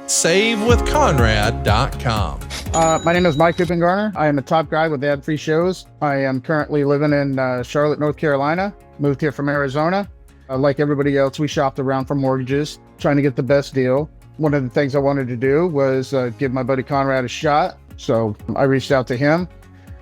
SaveWithConrad.com. My name is Mike Garner. I am a top guy with Ad Free Shows. I am currently living in Charlotte, North Carolina. Moved here from Arizona. Like everybody else, we shopped around for mortgages, trying to get the best deal. One of the things I wanted to do was give my buddy Conrad a shot. So I reached out to him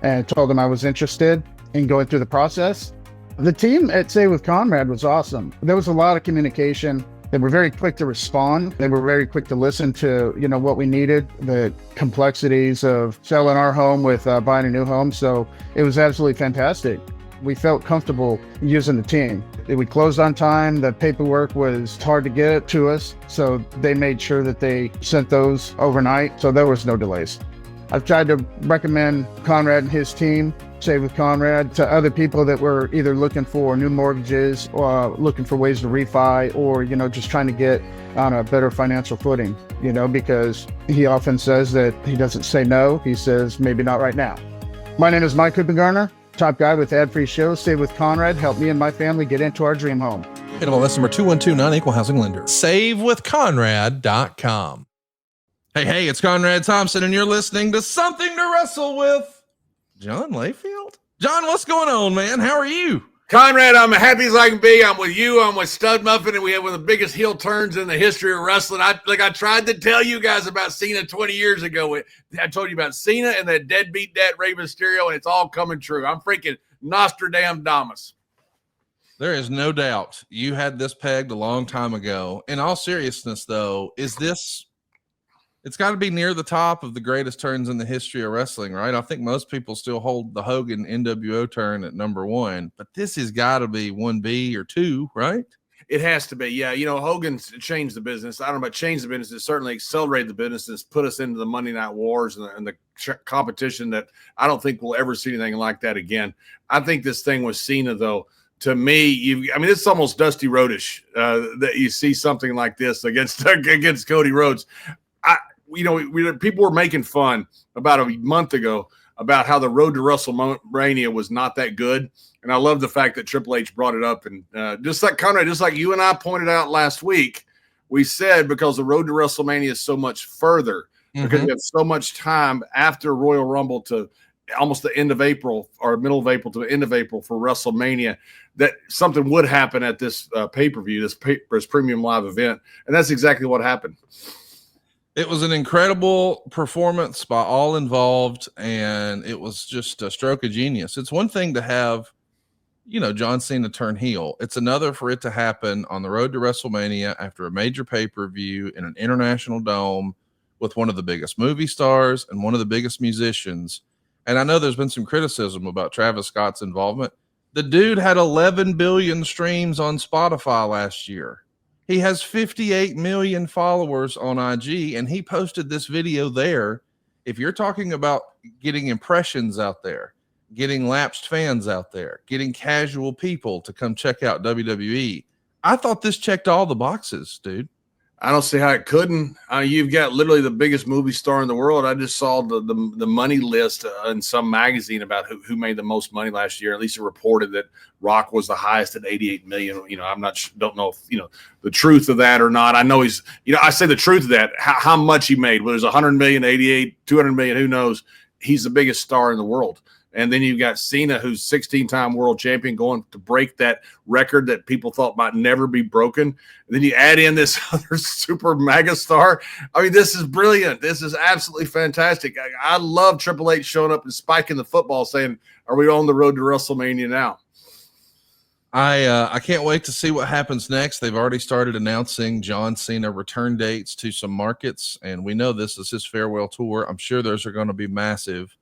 and told him I was interested in going through the process. The team at Save with Conrad was awesome. There was a lot of communication. They were very quick to respond. They were very quick to listen to, what we needed, the complexities of selling our home with buying a new home. So it was absolutely fantastic. We felt comfortable using the team. We closed on time. The paperwork was hard to get to us. So they made sure that they sent those overnight. So there was no delays. I've tried to recommend Conrad and his team, Save with Conrad, to other people that were either looking for new mortgages or looking for ways to refi or, just trying to get on a better financial footing, because he often says that he doesn't say no. He says, maybe not right now. My name is Mike Garner, top guy with Ad Free Shows. Save with Conrad. Help me and my family get into our dream home. NMLS number 212, non-equal housing lender. SaveWithConrad.com. Hey, it's Conrad Thompson, and you're listening to Something to Wrestle With. John Layfield? John, what's going on, man? How are you? Conrad, I'm happy as I can be. I'm with you. I'm with Stud Muffin, and we have one of the biggest heel turns in the history of wrestling. I tried to tell you guys about Cena 20 years ago. I told you about Cena and that deadbeat dad Rey Mysterio, and it's all coming true. I'm freaking Nostradamus. There is no doubt you had this pegged a long time ago. In all seriousness, though, it's got to be near the top of the greatest turns in the history of wrestling, right? I think most people still hold the Hogan NWO turn at number one, but this has got to be 1B or 2, right? It has to be. Yeah. Hogan's changed the business. I don't know about changed the business. It certainly accelerated the business. It's put us into the Monday Night Wars and the competition that I don't think we'll ever see anything like that again. I think this thing with Cena, though, to me, it's almost Dusty Rhodes-ish that you see something like this against Cody Rhodes. People were making fun about a month ago about how the road to WrestleMania was not that good. And I love the fact that Triple H brought it up. And just like Conrad, just like you and I pointed out last week, we said because the road to WrestleMania is so much further, because you have so much time after Royal Rumble to almost the end of April or middle of April to the end of April for WrestleMania, that something would happen at this pay-per-view, this premium live event. And that's exactly what happened. It was an incredible performance by all involved, and it was just a stroke of genius. It's one thing to have, John Cena turn heel. It's another for it to happen on the road to WrestleMania after a major pay-per-view in an international dome with one of the biggest movie stars and one of the biggest musicians. And I know there's been some criticism about Travis Scott's involvement. The dude had 11 billion streams on Spotify last year. He has 58 million followers on IG, and he posted this video there. If you're talking about getting impressions out there, getting lapsed fans out there, getting casual people to come check out WWE, I thought this checked all the boxes, dude. I don't see how it couldn't. You've got literally the biggest movie star in the world. I just saw the money list in some magazine about who made the most money last year. At least it reported that Rock was the highest at 88 million. I'm don't know if the truth of that or not. I know he's. I say the truth of that. How much he made? Whether it's 100 million, 88, 200 million, who knows? He's the biggest star in the world. And then you've got Cena, who's 16-time world champion, going to break that record that people thought might never be broken. And then you add in this other super mega star. This is brilliant. This is absolutely fantastic. I love Triple H showing up and spiking the football saying, are we on the road to WrestleMania now? I can't wait to see what happens next. They've already started announcing John Cena return dates to some markets, and we know this is his farewell tour. I'm sure those are going to be massive.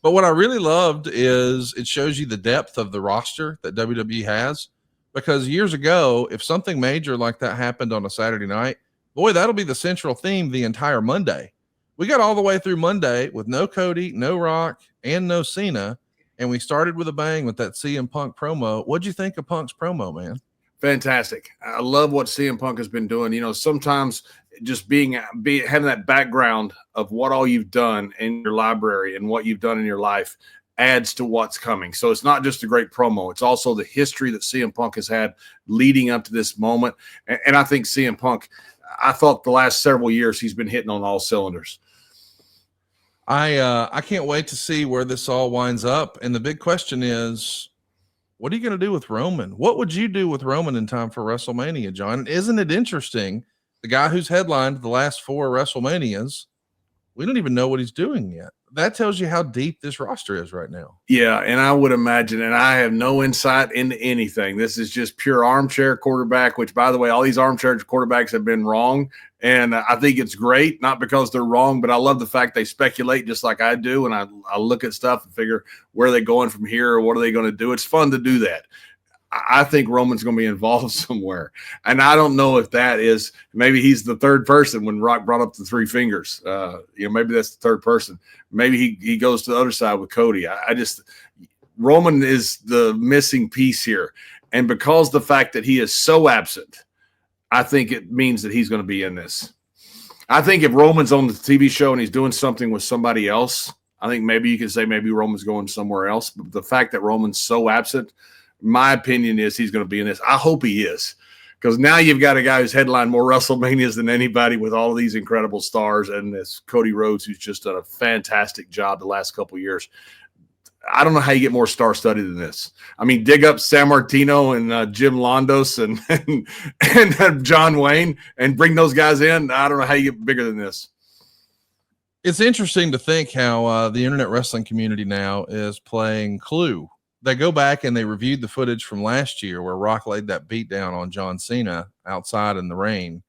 But what I really loved is it shows you the depth of the roster that WWE has, because years ago, if something major like that happened on a Saturday night, boy, that'll be the central theme the entire Monday. We got all the way through Monday with no Cody, no Rock, and no Cena, and we started with a bang with that CM Punk promo. What'd you think of Punk's promo, man? Fantastic. I love what CM Punk has been doing. Sometimes just having that background of what all you've done in your library and what you've done in your life adds to what's coming. So it's not just a great promo. It's also the history that CM Punk has had leading up to this moment. And I think CM Punk, I thought the last several years he's been hitting on all cylinders. I can't wait to see where this all winds up. And the big question is, what are you going to do with Roman? What would you do with Roman in time for WrestleMania, John? Isn't it interesting? The guy who's headlined the last 4 WrestleManias, we don't even know what he's doing yet. That tells you how deep this roster is right now. Yeah, and I would imagine, and I have no insight into anything. This is just pure armchair quarterback, which, by the way, all these armchair quarterbacks have been wrong. And I think it's great, not because they're wrong, but I love the fact they speculate just like I do. And I look at stuff and figure, where are they going from here, or what are they going to do? It's fun to do that. I think Roman's going to be involved somewhere. And I don't know if that is, maybe he's the third person when Rock brought up the 3 fingers. Maybe that's the third person. Maybe he goes to the other side with Cody. Roman is the missing piece here. And because the fact that he is so absent, I think it means that he's going to be in this. I think if Roman's on the TV show and he's doing something with somebody else, I think maybe you can say maybe Roman's going somewhere else. But the fact that Roman's so absent, my opinion is he's going to be in this. I hope he is, because now you've got a guy who's headlined more WrestleManias than anybody with all of these incredible stars, and it's Cody Rhodes, who's just done a fantastic job the last couple of years. I don't know how you get more star-studded than this. I mean, dig up San Martino and Jim Londos and John Wayne and bring those guys in. I don't know how you get bigger than this. It's interesting to think how the internet wrestling community now is playing Clue. They go back and they reviewed the footage from last year where Rock laid that beat down on John Cena outside in the rain.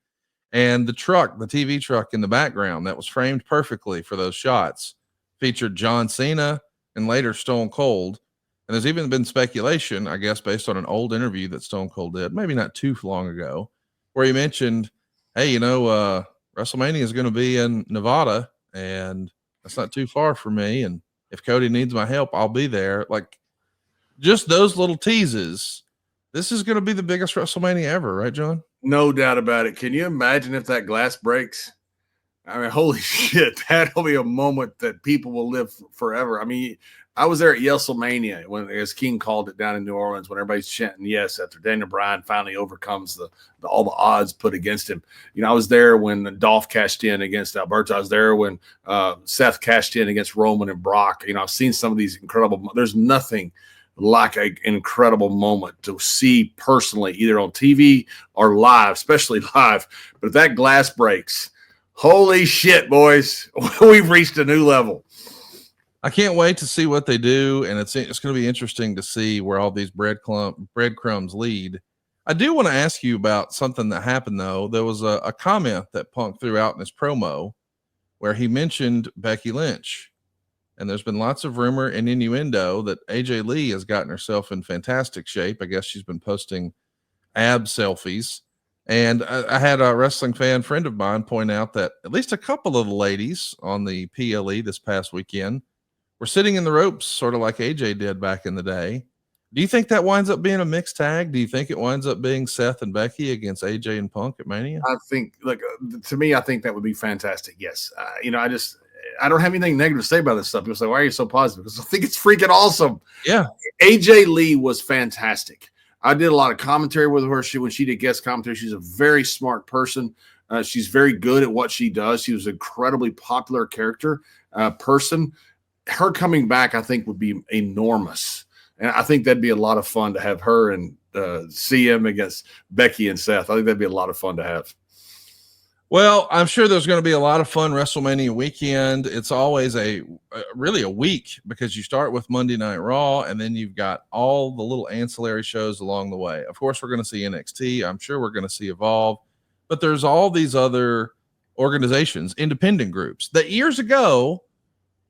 And the TV truck in the background that was framed perfectly for those shots featured John Cena and later Stone Cold. And there's even been speculation, I guess, based on an old interview that Stone Cold did, maybe not too long ago, where he mentioned, hey, WrestleMania is going to be in Nevada, and that's not too far for me. And if Cody needs my help, I'll be there. Like, just those little teases. This is going to be the biggest WrestleMania ever, right, John? No doubt about it. Can you imagine if that glass breaks? I mean, holy shit, that'll be a moment that people will live forever. I mean, I was there at WrestleMania when, as King called it, down in New Orleans, when everybody's chanting yes after Daniel Bryan finally overcomes all the odds put against him. I was there when Dolph cashed in against Alberto. I was there when Seth cashed in against Roman and Brock. I've seen some of these incredible. There's nothing like an incredible moment to see personally, either on TV or live, especially live. But if that glass breaks, holy shit, boys, we've reached a new level. I can't wait to see what they do, and it's going to be interesting to see where all these breadcrumbs lead. I do want to ask you about something that happened, though. There was a comment that Punk threw out in his promo where he mentioned Becky Lynch. And there's been lots of rumor and innuendo that AJ Lee has gotten herself in fantastic shape. I guess she's been posting ab selfies. And I had a wrestling fan friend of mine point out that at least a couple of the ladies on the PLE this past weekend were sitting in the ropes, sort of like AJ did back in the day. Do you think that winds up being a mixed tag? Do you think it winds up being Seth and Becky against AJ and Punk at Mania? I think, to me, I think that would be fantastic. Yes. I don't have anything negative to say about this stuff. People say, why are you so positive? Because I think it's freaking awesome. Yeah. AJ Lee was fantastic. I did a lot of commentary with her. When she did guest commentary, she's a very smart person. She's very good at what she does. She was an incredibly popular person. Her coming back, I think, would be enormous. And I think that'd be a lot of fun to have her and CM against Becky and Seth. I think that'd be a lot of fun to have. Well, I'm sure there's going to be a lot of fun WrestleMania weekend. It's always really a week, because you start with Monday Night Raw, and then you've got all the little ancillary shows along the way. Of course, we're going to see NXT. I'm sure we're going to see Evolve, but there's all these other organizations, independent groups that years ago,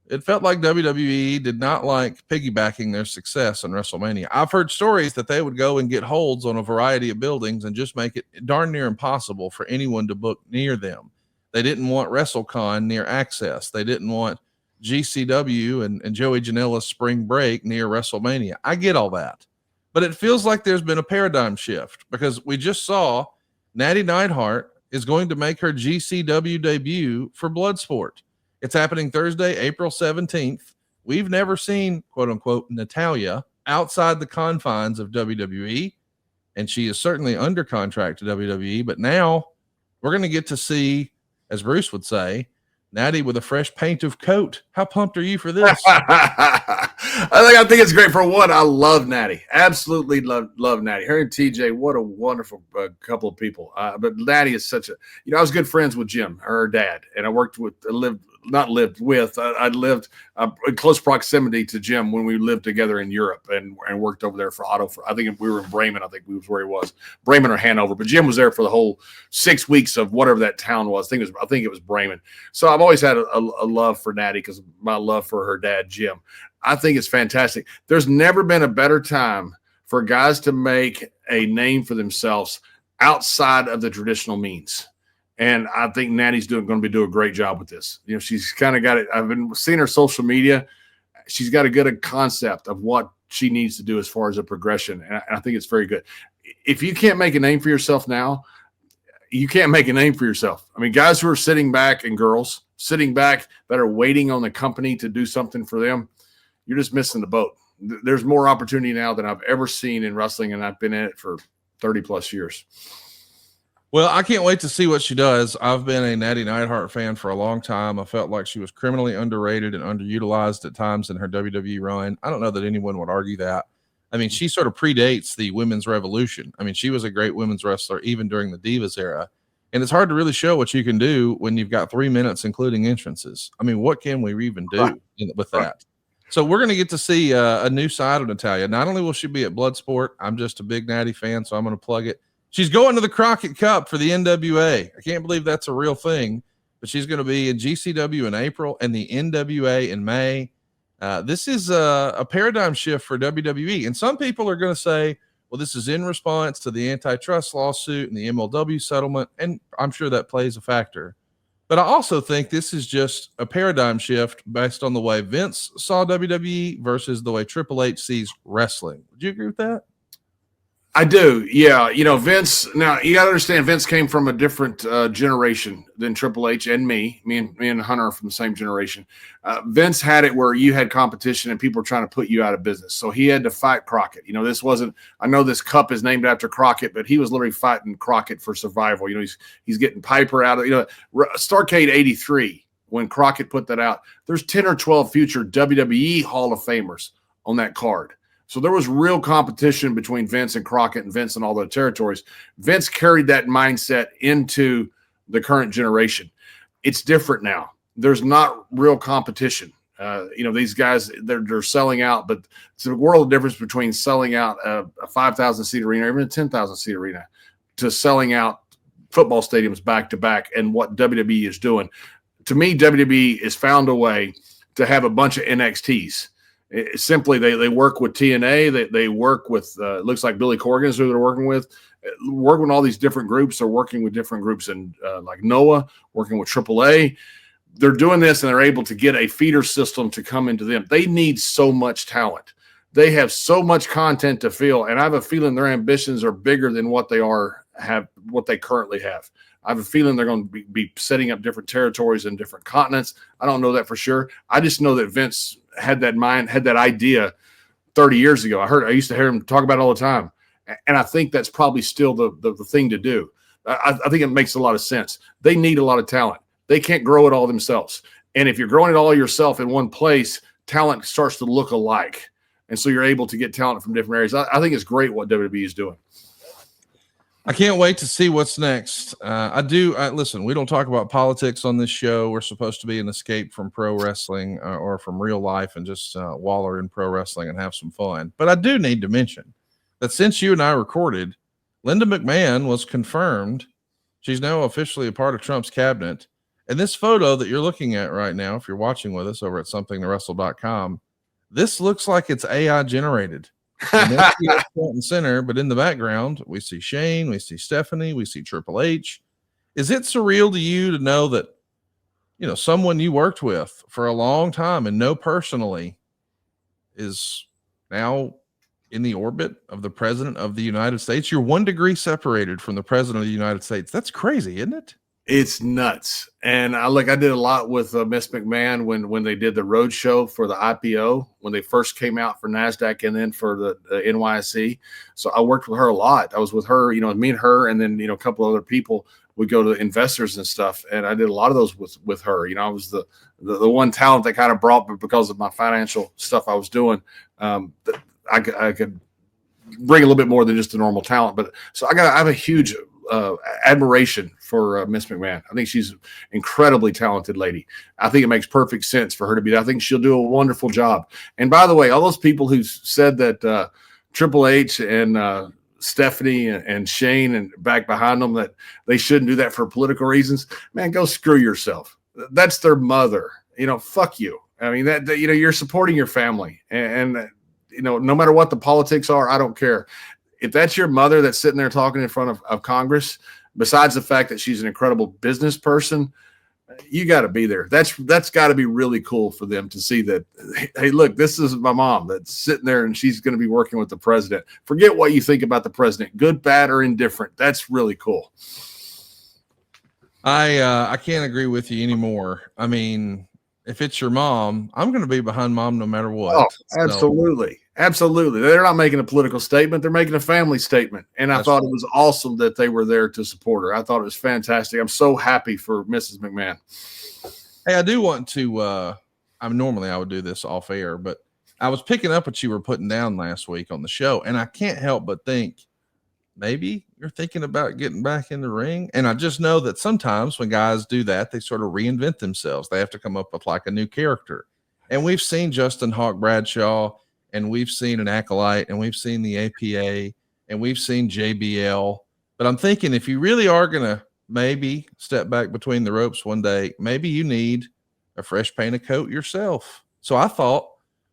it felt like WWE did not like piggybacking their success on WrestleMania. I've heard stories that they would go and get holds on a variety of buildings and just make it darn near impossible for anyone to book near them. They didn't want WrestleCon near Access. They didn't want GCW and Joey Janela's Spring Break near WrestleMania. I get all that. But it feels like there's been a paradigm shift, because we just saw Natty Neidhart is going to make her GCW debut for Bloodsport. It's happening Thursday, April 17th. We've never seen, quote unquote, Natalya outside the confines of WWE, and she is certainly under contract to WWE. But now We're going to get to see, as Bruce would say, Natty with a fresh paint of coat. How pumped are you for this? I think it's great. For one, I love Natty. Absolutely love Natty. Her and TJ, what a wonderful couple of people. But Natty is such a, I was good friends with Jim, her dad, and I lived in close proximity to Jim when we lived together in Europe and worked over there for Otto. I think we were in Bremen. I think we was where he was, Bremen or Hanover. But Jim was there for the whole 6 weeks of whatever that town was. I think it was Bremen. So I've always had a love for Natty because of my love for her dad, Jim. I think it's fantastic. There's never been a better time for guys to make a name for themselves outside of the traditional means. And I think Natty's going to be doing a great job with this. She's kind of got it. I've been seeing her social media. She's got a good concept of what she needs to do as far as a progression. And I think it's very good. If you can't make a name for yourself now, you can't make a name for yourself. I mean, guys who are sitting back and girls sitting back that are waiting on the company to do something for them, you're just missing the boat. There's more opportunity now than I've ever seen in wrestling, and I've been in it for 30 plus years. Well, I can't wait to see what she does. I've been a Natty Neidhart fan for a long time. I felt like she was criminally underrated and underutilized at times in her WWE run. I don't know that anyone would argue that. I mean, she sort of predates the women's revolution. I mean, she was a great women's wrestler even during the Divas era. And it's hard to really show what you can do when you've got 3 minutes, including entrances. I mean, what can we even do with that? So we're going to get to see a new side of Natalya. Not only will she be at Bloodsport, I'm just a big Natty fan, so I'm going to plug it. She's going to the Crockett Cup for the NWA. I can't believe that's a real thing, but she's going to be in GCW in April and the NWA in May. This is a paradigm shift for WWE. And some people are going to say, well, this is in response to the antitrust lawsuit and the MLW settlement, and I'm sure that plays a factor. But I also think this is just a paradigm shift based on the way Vince saw WWE versus the way Triple H sees wrestling. Would you agree with that? I do. Yeah. Vince, now you got to understand, Vince came from a different generation than Triple H and me. Me and Hunter are from the same generation. Vince had it where you had competition and people were trying to put you out of business. So he had to fight Crockett. This wasn't, I know this cup is named after Crockett, but he was literally fighting Crockett for survival. He's getting Piper out of, Starrcade 83, when Crockett put that out, there's 10 or 12 future WWE Hall of Famers on that card. So there was real competition between Vince and Crockett and Vince and all the territories. Vince carried that mindset into the current generation. It's different now. There's not real competition. These guys, they're selling out, but it's a world of difference between selling out a 5,000 seat arena or even a 10,000 seat arena to selling out football stadiums back to back, and what WWE is doing. To me, WWE has found a way to have a bunch of NXTs. Simply, they work with TNA. They work with, it looks like Billy Corgan is who they're working with. Working with all these different groups. They're working with different groups and like Noah, working with AAA. They're doing this and they're able to get a feeder system to come into them. They need so much talent. They have so much content to fill, and I have a feeling their ambitions are bigger than what they currently have. I have a feeling they're going to be setting up different territories in different continents. I don't know that for sure. I just know that Vince had that idea 30 years ago. I used to hear him talk about it all the time. And I think that's probably still the thing to do. I think it makes a lot of sense. They need a lot of talent. They can't grow it all themselves. And if you're growing it all yourself in one place, talent starts to look alike. And so you're able to get talent from different areas. I think it's great what WWE is doing. I can't wait to see what's next. Listen, we don't talk about politics on this show. We're supposed to be an escape from pro wrestling or from real life and just waller in pro wrestling and have some fun. But I do need to mention that since you and I recorded, Linda McMahon was confirmed. She's now officially a part of Trump's cabinet. And this photo that you're looking at right now, if you're watching with us over at somethingtowrestle.com, this looks like it's AI generated. Front and center, but in the background, we see Shane, we see Stephanie, we see Triple H. Is it surreal to you to know that, someone you worked with for a long time and know personally is now in the orbit of the president of the United States? You're 1 degree separated from the president of the United States. That's crazy, isn't it? It's nuts. And I did a lot with Miss McMahon when they did the road show for the IPO, when they first came out for NASDAQ and then for the NYSE. So I worked with her a lot. I was with her, me and her, and then, a couple other people would go to investors and stuff. And I did a lot of those with her. You know, I was the one talent that kind of brought, but because of my financial stuff I was doing, I could bring a little bit more than just a normal talent. But so I have a huge admiration for Miss McMahon. I think she's an incredibly talented lady. I think it makes perfect sense for her to be there. I think she'll do a wonderful job. And by the way, all those people who said that Triple H and Stephanie and Shane and back behind them that they shouldn't do that for political reasons, man, go screw yourself. That's their mother. You know, fuck you. I mean, that you know, you're supporting your family, and you know, no matter what the politics are, I don't care. If that's your mother that's sitting there talking in front of Congress, besides the fact that she's an incredible business person, you got to be there. That's got to be really cool for them to see that, hey, look, this is my mom that's sitting there and she's going to be working with the president. Forget what you think about the president, good, bad, or indifferent. That's really cool. I can't agree with you anymore. I mean, if it's your mom, I'm going to be behind mom no matter what. Oh, absolutely. Absolutely. They're not making a political statement. They're making a family statement. And I thought it was awesome that they were there to support her. I thought it was fantastic. I'm so happy for Mrs. McMahon. Hey, I do want to, normally I would do this off air, but I was picking up what you were putting down last week on the show. And I can't help but think maybe you're thinking about getting back in the ring. And I just know that sometimes when guys do that, they sort of reinvent themselves. They have to come up with like a new character. And we've seen Justin Hawk Bradshaw, and we've seen an Acolyte, and we've seen the APA, and we've seen JBL. But I'm thinking if you really are going to maybe step back between the ropes one day, maybe you need a fresh paint of coat yourself. So I thought,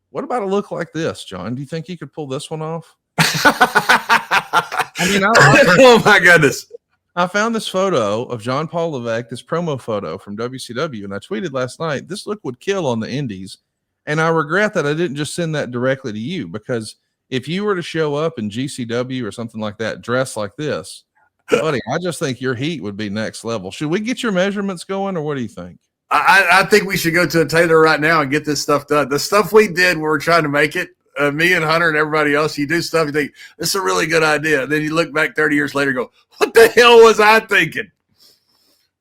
what about a look like this, John? Do you think you could pull this one off? I mean, oh my goodness. I found this photo of John Paul Levesque, this promo photo from WCW, and I tweeted last night, this look would kill on the indies. And I regret that I didn't just send that directly to you, because if you were to show up in GCW or something like that, dressed like this, buddy, I just think your heat would be next level. Should we get your measurements going, or what do you think? I think we should go to a tailor right now and get this stuff done. The stuff we did when we're trying to make it, me and Hunter and everybody else, you do stuff, you think, this is a really good idea. Then you look back 30 years later and go, what the hell was I thinking?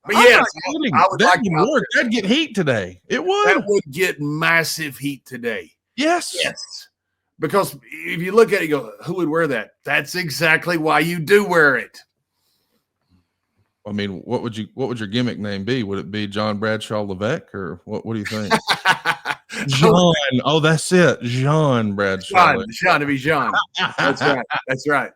But yes, I would like to work. That'd get heat today. It would. That would get massive heat today. Yes. Yes. Because if you look at it, you go, who would wear that? That's exactly why you do wear it. I mean, what would your gimmick name be? Would it be John Bradshaw Levesque, or what do you think? John. Oh, that's it. John Bradshaw. John to be John. That's right. That's right.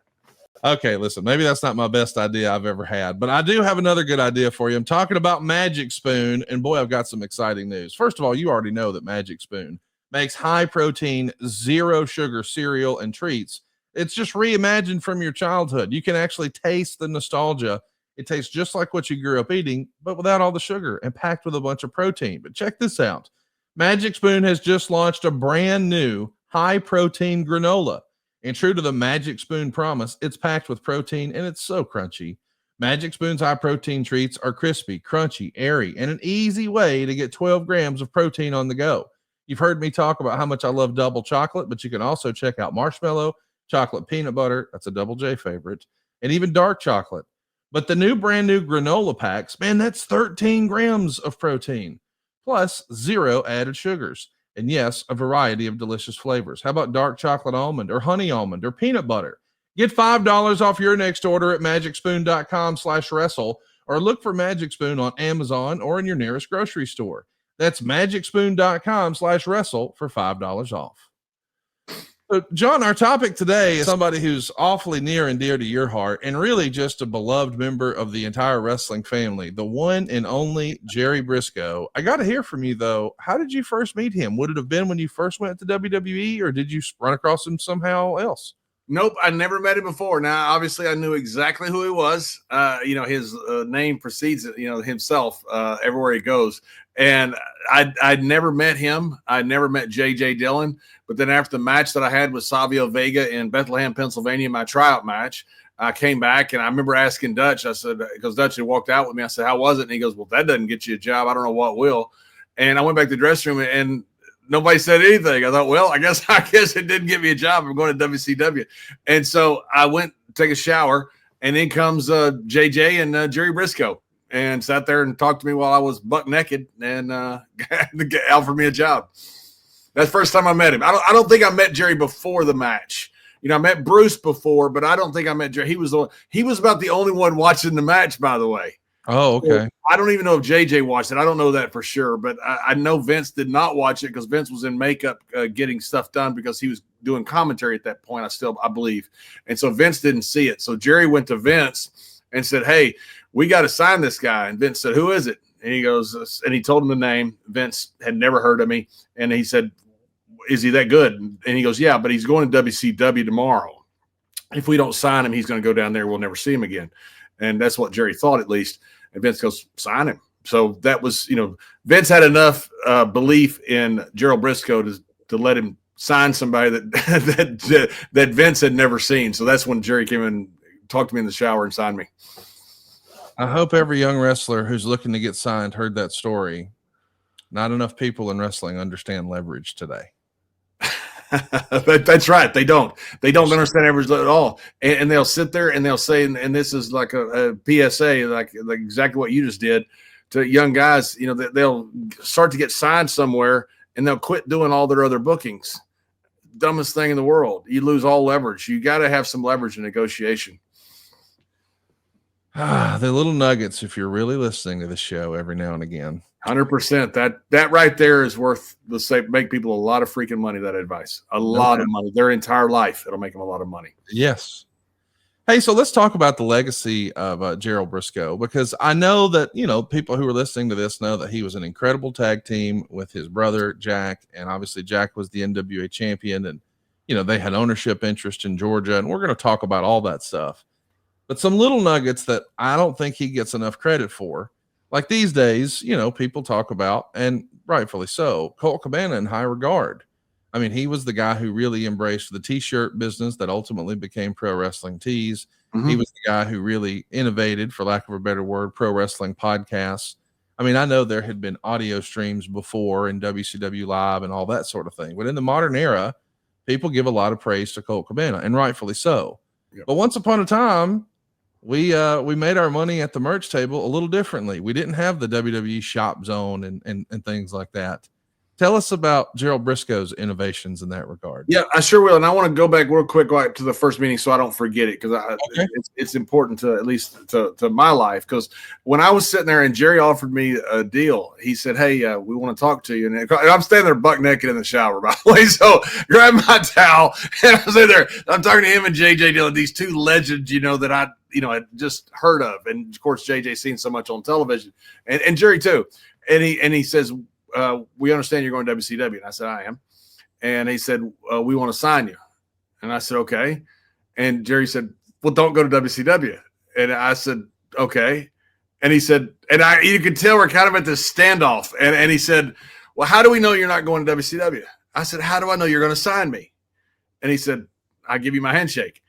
Okay, listen, maybe that's not my best idea I've ever had, but I do have another good idea for you. I'm talking about Magic Spoon, and boy, I've got some exciting news. First of all, you already know that Magic Spoon makes high protein, zero sugar cereal and treats. It's just reimagined from your childhood. You can actually taste the nostalgia. It tastes just like what you grew up eating, but without all the sugar and packed with a bunch of protein. But check this out. Magic Spoon has just launched a brand new high protein granola. And true to the Magic Spoon promise, it's packed with protein and it's so crunchy. Magic Spoon's high protein treats are crispy, crunchy, airy, and an easy way to get 12 grams of protein on the go. You've heard me talk about how much I love double chocolate, but you can also check out marshmallow, chocolate peanut butter, that's a Double J favorite, and even dark chocolate. But the brand new granola packs, man, that's 13 grams of protein, plus 0 added sugars. And yes, a variety of delicious flavors. How about dark chocolate almond or honey almond or peanut butter? Get $5 off your next order at magicspoon.com/wrestle, or look for Magic Spoon on Amazon or in your nearest grocery store. That's magicspoon.com/wrestle for $5 off. So, John, our topic today is somebody who's awfully near and dear to your heart, and really just a beloved member of the entire wrestling family, the one and only Jerry Briscoe. I got to hear from you, though. How did you first meet him? Would it have been when you first went to WWE, or did you run across him somehow else? Nope, I never met him before. Now, obviously, I knew exactly who he was. His name precedes, himself everywhere he goes. And I'd never met him. I'd never met J.J. Dillon. But then after the match that I had with Savio Vega in Bethlehem, Pennsylvania, my tryout match, I came back and I remember asking Dutch. I said, because Dutch had walked out with me, I said, how was it? And he goes, well, that doesn't get you a job. I don't know what will. And I went back to the dressing room and nobody said anything. I thought, well, I guess it didn't get me a job. I'm going to WCW. And so I went to take a shower And then comes JJ and Jerry Briscoe and sat there and talked to me while I was buck naked and offered me a job. That's the first time I met him. I don't think I met Jerry before the match. You know, I met Bruce before, but I don't think I met Jerry. He was about the only one watching the match, by the way. Oh, okay. So I don't even know if JJ watched it. I don't know that for sure, but I know Vince did not watch it because Vince was in makeup getting stuff done because he was doing commentary at that point, I believe. And so Vince didn't see it. So Jerry went to Vince and said, "Hey, we got to sign this guy." And Vince said, "Who is it?" And he goes, and he told him the name. Vince had never heard of me. And he said, "Is he that good?" And he goes, "Yeah, but he's going to WCW tomorrow. If we don't sign him, he's going to go down there. We'll never see him again." And that's what Jerry thought, at least. And Vince goes, "Sign him." So that was, Vince had enough belief in Gerald Briscoe to let him sign somebody that Vince had never seen. So that's when Jerry came in, talked to me in the shower, and signed me. I hope every young wrestler who's looking to get signed heard that story. Not enough people in wrestling understand leverage today. That's right. They don't understand leverage at all. And they'll sit there and they'll say, and this is like a PSA, like exactly what you just did to young guys, they'll start to get signed somewhere and they'll quit doing all their other bookings. Dumbest thing in the world. You lose all leverage. You got to have some leverage in negotiation. The little nuggets, if you're really listening to the show every now and again. 100%. That right there is worth make people a lot of freaking money. That advice, a lot of money, their entire life. It'll make them a lot of money. Yes. Hey, so let's talk about the legacy of Gerald Briscoe, because I know that, people who are listening to this know that he was an incredible tag team with his brother, Jack. And obviously Jack was the NWA champion and, they had ownership interest in Georgia. And we're going to talk about all that stuff. But some little nuggets that I don't think he gets enough credit for. Like these days, people talk about, and rightfully so, Colt Cabana in high regard. I mean, he was the guy who really embraced the T-shirt business that ultimately became Pro Wrestling Tees. Mm-hmm. He was the guy who really innovated, for lack of a better word, pro wrestling podcasts. I mean, I know there had been audio streams before in WCW Live and all that sort of thing. But in the modern era, people give a lot of praise to Colt Cabana, and rightfully so. Yep. But once upon a time, we made our money at the merch table a little differently. We didn't have the WWE shop zone and things like that. Tell us about Gerald Briscoe's innovations in that regard. Yeah, I sure will. And I want to go back real quick to the first meeting so I don't forget it, because it's important to at least to my life. Because when I was sitting there and Jerry offered me a deal, he said, "Hey, we want to talk to you." And I'm standing there buck naked in the shower, by the way. So grab my towel and I'm sitting there. I'm talking to him and JJ Dillon, these two legends, that I had just heard of. And of course, JJ seen so much on television, and Jerry too. And he says, "We understand you're going to WCW." And I said, "I am." And he said, "We want to sign you." And I said, "Okay." And Jerry said, "Well, don't go to WCW." And I said, "Okay." And he said, you could tell we're kind of at this standoff. And he said, "Well, how do we know you're not going to WCW?" I said, "How do I know you're going to sign me?" And he said, "I'll give you my handshake."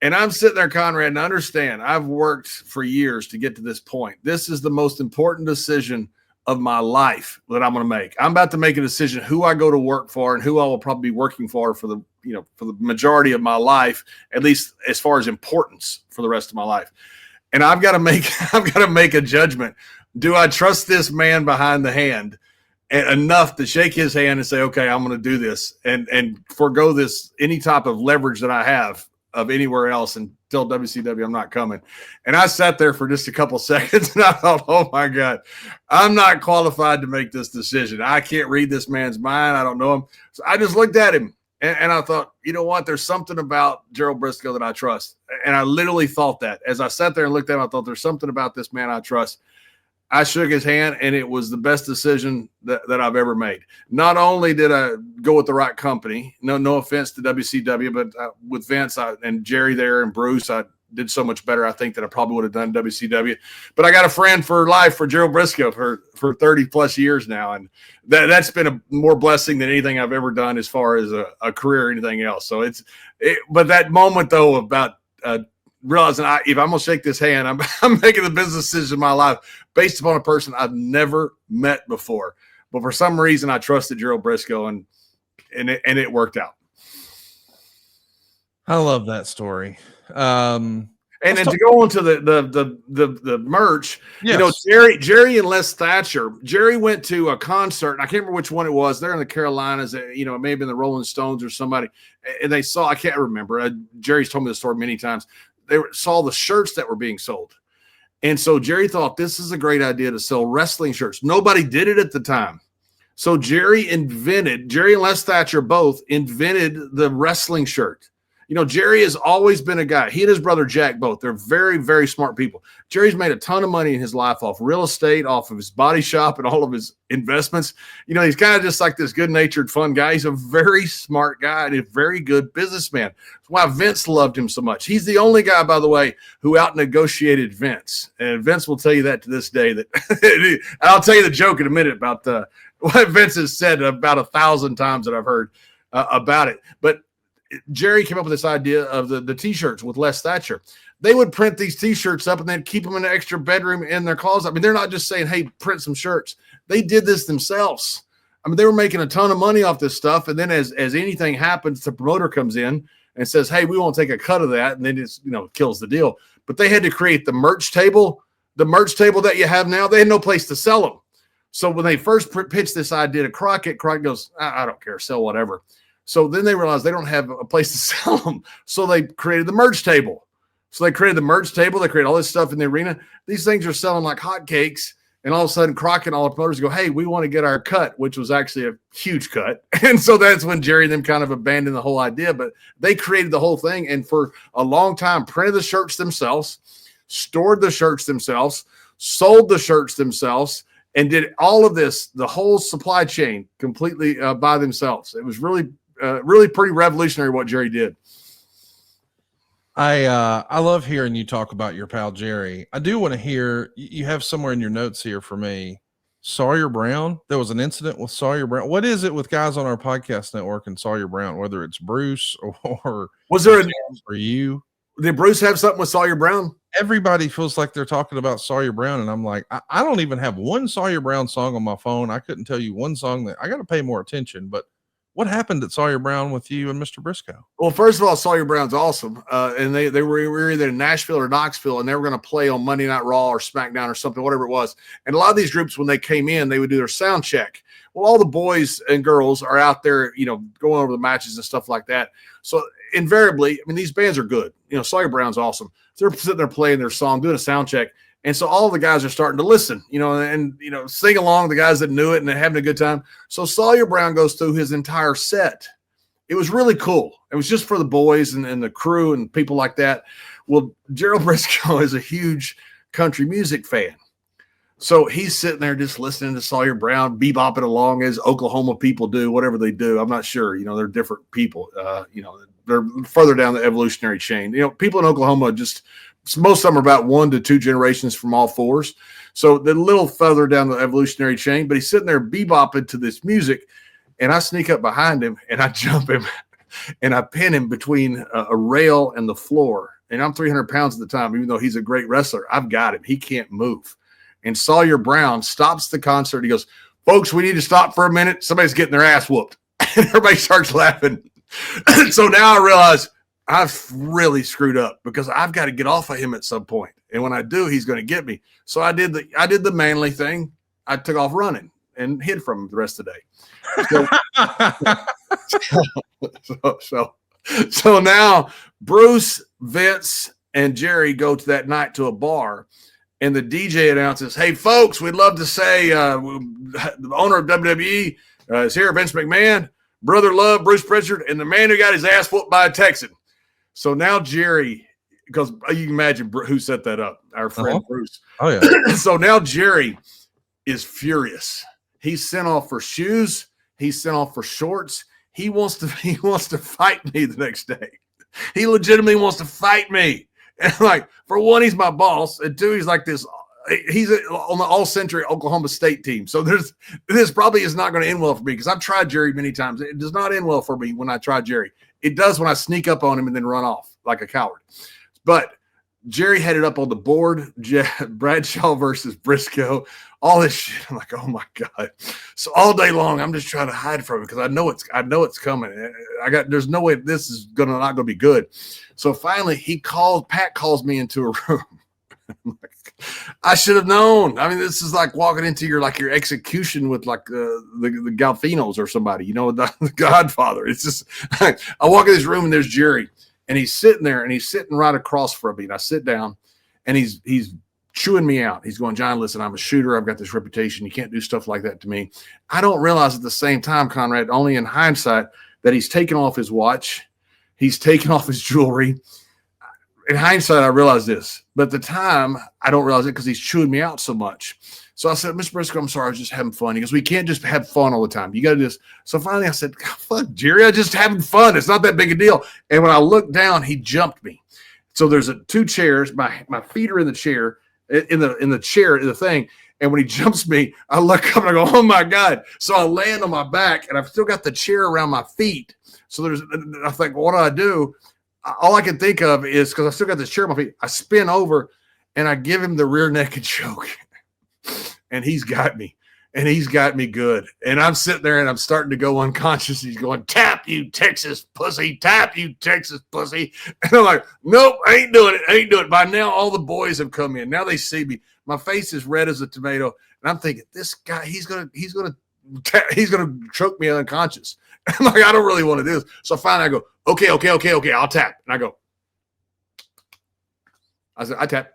And I'm sitting there, Conrad, and understand, I've worked for years to get to this point. This is the most important decision of my life that I'm going to make. I'm about to make a decision who I go to work for and who I will probably be working for the majority of my life, at least as far as importance for the rest of my life. And I've got to make a judgment. Do I trust this man behind the hand enough to shake his hand and say, "Okay, I'm going to do this," and forego this any type of leverage that I have of anywhere else, and tell WCW I'm not coming? And I sat there for just a couple seconds and I thought, oh my God, I'm not qualified to make this decision. I can't read this man's mind. I don't know him. So I just looked at him and I thought, you know what? There's something about Gerald Briscoe that I trust. And I literally thought that as I sat there and looked at him, I thought there's something about this man I trust. I shook his hand, and it was the best decision that I've ever made. Not only did I go with the right company, no offense to WCW, but with Vince and Jerry there and Bruce, I did so much better, I think, that I probably would have done WCW. But I got a friend for life for Gerald Briscoe for 30-plus years now, and that's been a more blessing than anything I've ever done as far as a career or anything else. So but that moment, though, about realizing if I'm going to shake this hand, I'm making the business decision of my life based upon a person I've never met before. But for some reason, I trusted Gerald Briscoe, and it worked out. I love that story. And then to go on to the merch, Yes. Jerry and Les Thatcher. Jerry went to a concert, and I can't remember which one it was. They're in the Carolinas. It may have been the Rolling Stones or somebody. And they saw, I can't remember. Jerry's told me the story many times. They saw the shirts that were being sold. And so Jerry thought this is a great idea to sell wrestling shirts. Nobody did it at the time. So Jerry and Les Thatcher both invented the wrestling shirt. Jerry has always been a guy. He and his brother Jack both. They're very, very smart people. Jerry's made a ton of money in his life off real estate, off of his body shop, and all of his investments. He's kind of just like this good-natured, fun guy. He's a very smart guy and a very good businessman. That's why Vince loved him so much. He's the only guy, by the way, who out-negotiated Vince. And Vince will tell you that to this day. That I'll tell you the joke in a minute about what Vince has said about 1,000 times that I've heard about it. But Jerry came up with this idea of the T-shirts with Les Thatcher. They would print these T-shirts up and then keep them in an extra bedroom in their closet. I mean, they're not just saying, hey, print some shirts. They did this themselves. I mean, they were making a ton of money off this stuff. And then as anything happens, the promoter comes in and says, hey, we won't take a cut of that. And then it's, kills the deal. But they had to create the merch table. The merch table that you have now, they had no place to sell them. So when they first pitched this idea to Crockett goes, I don't care, sell whatever. So then they realized they don't have a place to sell them. So they created the merch table. They created all this stuff in the arena. These things are selling like hotcakes. And all of a sudden, Crockett and all the promoters go, hey, we want to get our cut, which was actually a huge cut. And so that's when Jerry and them kind of abandoned the whole idea. But they created the whole thing. And for a long time, printed the shirts themselves, stored the shirts themselves, sold the shirts themselves, and did all of this, the whole supply chain completely by themselves. It was really pretty revolutionary what Jerry did. I love hearing you talk about your pal Jerry. I do want to hear, you have somewhere in your notes here for me, Sawyer Brown. There was an incident with Sawyer Brown. What is it with guys on our podcast network and Sawyer Brown, whether it's Bruce or was there for you? Did Bruce have something with Sawyer Brown? Everybody feels like they're talking about Sawyer Brown, and I'm like, I don't even have one Sawyer Brown song on my phone. I couldn't tell you one song that I got to pay more attention. But what happened at Sawyer Brown with you and Mr. Briscoe? Well, first of all, Sawyer Brown's awesome. And they were either in Nashville or Knoxville, and they were going to play on Monday Night Raw or SmackDown or something, whatever it was. And a lot of these groups, when they came in, they would do their sound check. Well, all the boys and girls are out there, going over the matches and stuff like that. So invariably, I mean, these bands are good. Sawyer Brown's awesome. They're sitting there playing their song, doing a sound check. And so all the guys are starting to listen, and sing along, the guys that knew it and they're having a good time. So Sawyer Brown goes through his entire set. It was really cool. It was just for the boys and the crew and people like that. Well, Gerald Briscoe is a huge country music fan. So he's sitting there just listening to Sawyer Brown, bebopping along as Oklahoma people do, whatever they do. I'm not sure. They're different people. They're further down the evolutionary chain. People in Oklahoma most of them are about 1 to 2 generations from all fours. So they're a little further down the evolutionary chain, but he's sitting there bebopping to this music. And I sneak up behind him and I jump him and I pin him between a rail and the floor. And I'm 300 pounds at the time, even though he's a great wrestler. I've got him. He can't move. And Sawyer Brown stops the concert. He goes, folks, we need to stop for a minute. Somebody's getting their ass whooped. And everybody starts laughing. So now I realize I've really screwed up because I've got to get off of him at some point. And when I do, he's going to get me. So I did the manly thing. I took off running and hid from him the rest of the day. So now Bruce, Vince, and Jerry go to that night to a bar, and the DJ announces, hey, folks, we'd love to say the owner of WWE is here, Vince McMahon, Brother Love, Bruce Pritchard, and the man who got his ass whooped by a Texan. So now Jerry, because you can imagine who set that up, our friend Bruce. Oh, yeah. So now Jerry is furious. He's sent off for shoes. He's sent off for shorts. He wants to fight me the next day. He legitimately wants to fight me. And like, for one, he's my boss. And two, he's like this. He's on the all-century Oklahoma State team. So this probably is not going to end well for me because I've tried Jerry many times. It does not end well for me when I try Jerry. It does when I sneak up on him and then run off like a coward. But Jerry had it up on the board, Bradshaw versus Briscoe, all this shit. I'm like, oh, my God. So all day long, I'm just trying to hide from it because I know it's coming. There's no way this is not gonna be good. So finally, Pat calls me into a room. I should have known. I mean, this is like walking into your execution with the Galfinos or somebody, the Godfather. It's just, I walk in this room and there's Jerry, and he's sitting there, and he's sitting right across from me. And I sit down, and he's chewing me out. He's going, John, listen, I'm a shooter. I've got this reputation. You can't do stuff like that to me. I don't realize at the same time, Conrad, only in hindsight, that he's taken off his watch. He's taken off his jewelry. In hindsight, I realize this, but at the time, I don't realize it because he's chewing me out so much. So I said, Mr. Briscoe, I'm sorry, I was just having fun. He goes, we can't just have fun all the time. You got to just. So finally, I said, fuck, Jerry, I'm just having fun. It's not that big a deal. And when I looked down, he jumped me. So there's two chairs. My feet are in the chair, in the thing. And when he jumps me, I look up and I go, oh my God. So I land on my back, and I've still got the chair around my feet. So I think, well, what do? All I can think of is, because I still got this chair on my feet, I spin over and I give him the rear naked choke. And he's got me. And he's got me good. And I'm sitting there and I'm starting to go unconscious. He's going, tap, you Texas pussy. Tap, you Texas pussy. And I'm like, nope, I ain't doing it. By now, all the boys have come in. Now they see me. My face is red as a tomato. And I'm thinking, this guy, he's gonna choke me unconscious. I'm like, I don't really want to do this. So finally I go, okay, I'll tap. And I go, I said, I tap.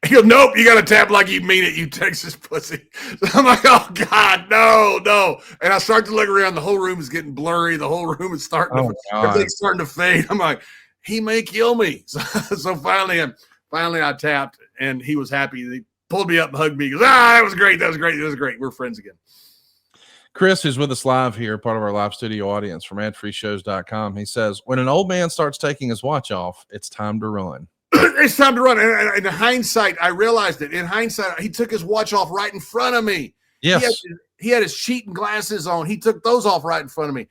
He goes, nope, you got to tap like you mean it, you Texas pussy. So I'm like, oh, God, no. And I start to look around. The whole room is getting blurry. The whole room is everything's starting to fade. I'm like, he may kill me. So finally I tapped, and he was happy. He pulled me up and hugged me. He goes, that was great. We're friends again. Chris, who's with us live here, part of our live studio audience from adfreeshows.com. He says, when an old man starts taking his watch off, it's time to run. It's time to run. And in hindsight, I realized it. In hindsight, he took his watch off right in front of me. Yes. He had his cheating glasses on. He took those off right in front of me.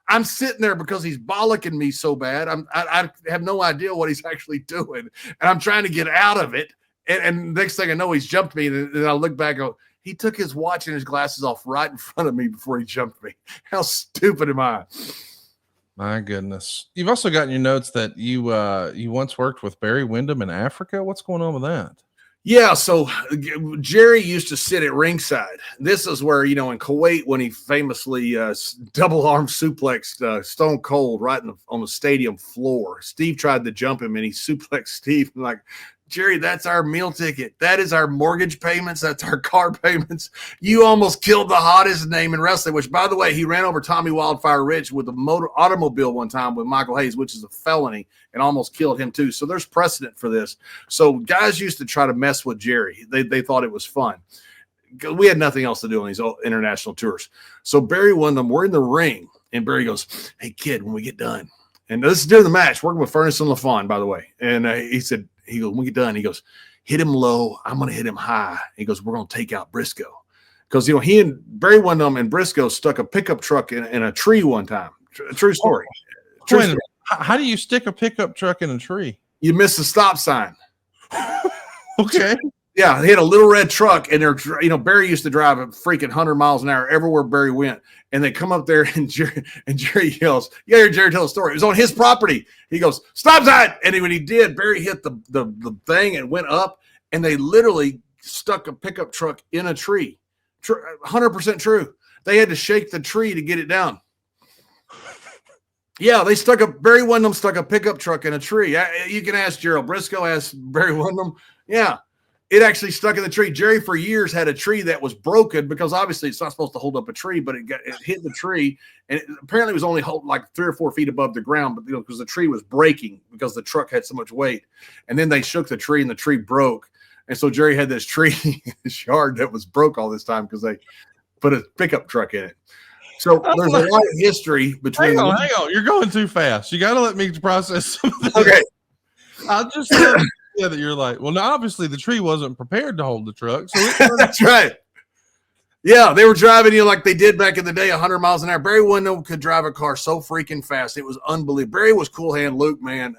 I'm sitting there because he's bollocking me so bad. I have no idea what he's actually doing. And I'm trying to get out of it. And next thing I know, he's jumped me. And I look back and go, he took his watch and his glasses off right in front of me before he jumped me. How stupid am I? My goodness. You've also got in your notes that you once worked with Barry Windham in Africa. What's going on with that? Yeah, so Jerry used to sit at ringside. This is where, in Kuwait, when he famously double arm suplexed Stone Cold right on the stadium floor. Steve tried to jump him, and he suplexed Steve. I'm like, Jerry, that's our meal ticket. That is our mortgage payments. That's our car payments. You almost killed the hottest name in wrestling, which, by the way, he ran over Tommy Wildfire Rich with a automobile one time with Michael Hayes, which is a felony, and almost killed him too. So there's precedent for this. So guys used to try to mess with Jerry. They thought it was fun. We had nothing else to do on these international tours. So Barry Windham, we're in the ring, and Barry goes, hey, kid, when we get done. And this is during the match, working with Furnace and LaFawn, by the way. And he goes, when we get done, he goes, hit him low. I'm going to hit him high. He goes, we're going to take out Briscoe. Because, he and Barry Windham and Briscoe stuck a pickup truck in a tree one time. True story. True story. How do you stick a pickup truck in a tree? You miss the stop sign. Okay. Yeah, he had a little red truck, and Barry used to drive a freaking 100 miles an hour everywhere Barry went. And they come up there, and Jerry yells, "You hear Jerry tell a story. It was on his property." He goes, "Stop sign!" And when he did, Barry hit the thing and went up, and they literally stuck a pickup truck in a tree. 100% true. They had to shake the tree to get it down. Yeah, Barry Windham stuck a pickup truck in a tree. You can ask Gerald Briscoe, ask Barry Windham. Yeah. It actually stuck in the tree. Jerry for years had a tree that was broken because obviously it's not supposed to hold up a tree, but it hit the tree, and apparently it was only like 3 or 4 feet above the ground, but because the tree was breaking because the truck had so much weight. And then they shook the tree, and the tree broke. And so Jerry had this tree in his yard that was broke all this time because they put a pickup truck in it. So there's a lot of history between. Hang on. You're going too fast. You got to let me process something. Okay. I'll just yeah, that you're like, well, now obviously the tree wasn't prepared to hold the truck. So that's right. Yeah, they were driving like they did back in the day, 100 miles an hour. Barry Windham could drive a car so freaking fast. It was unbelievable. Barry was Cool Hand Luke, man.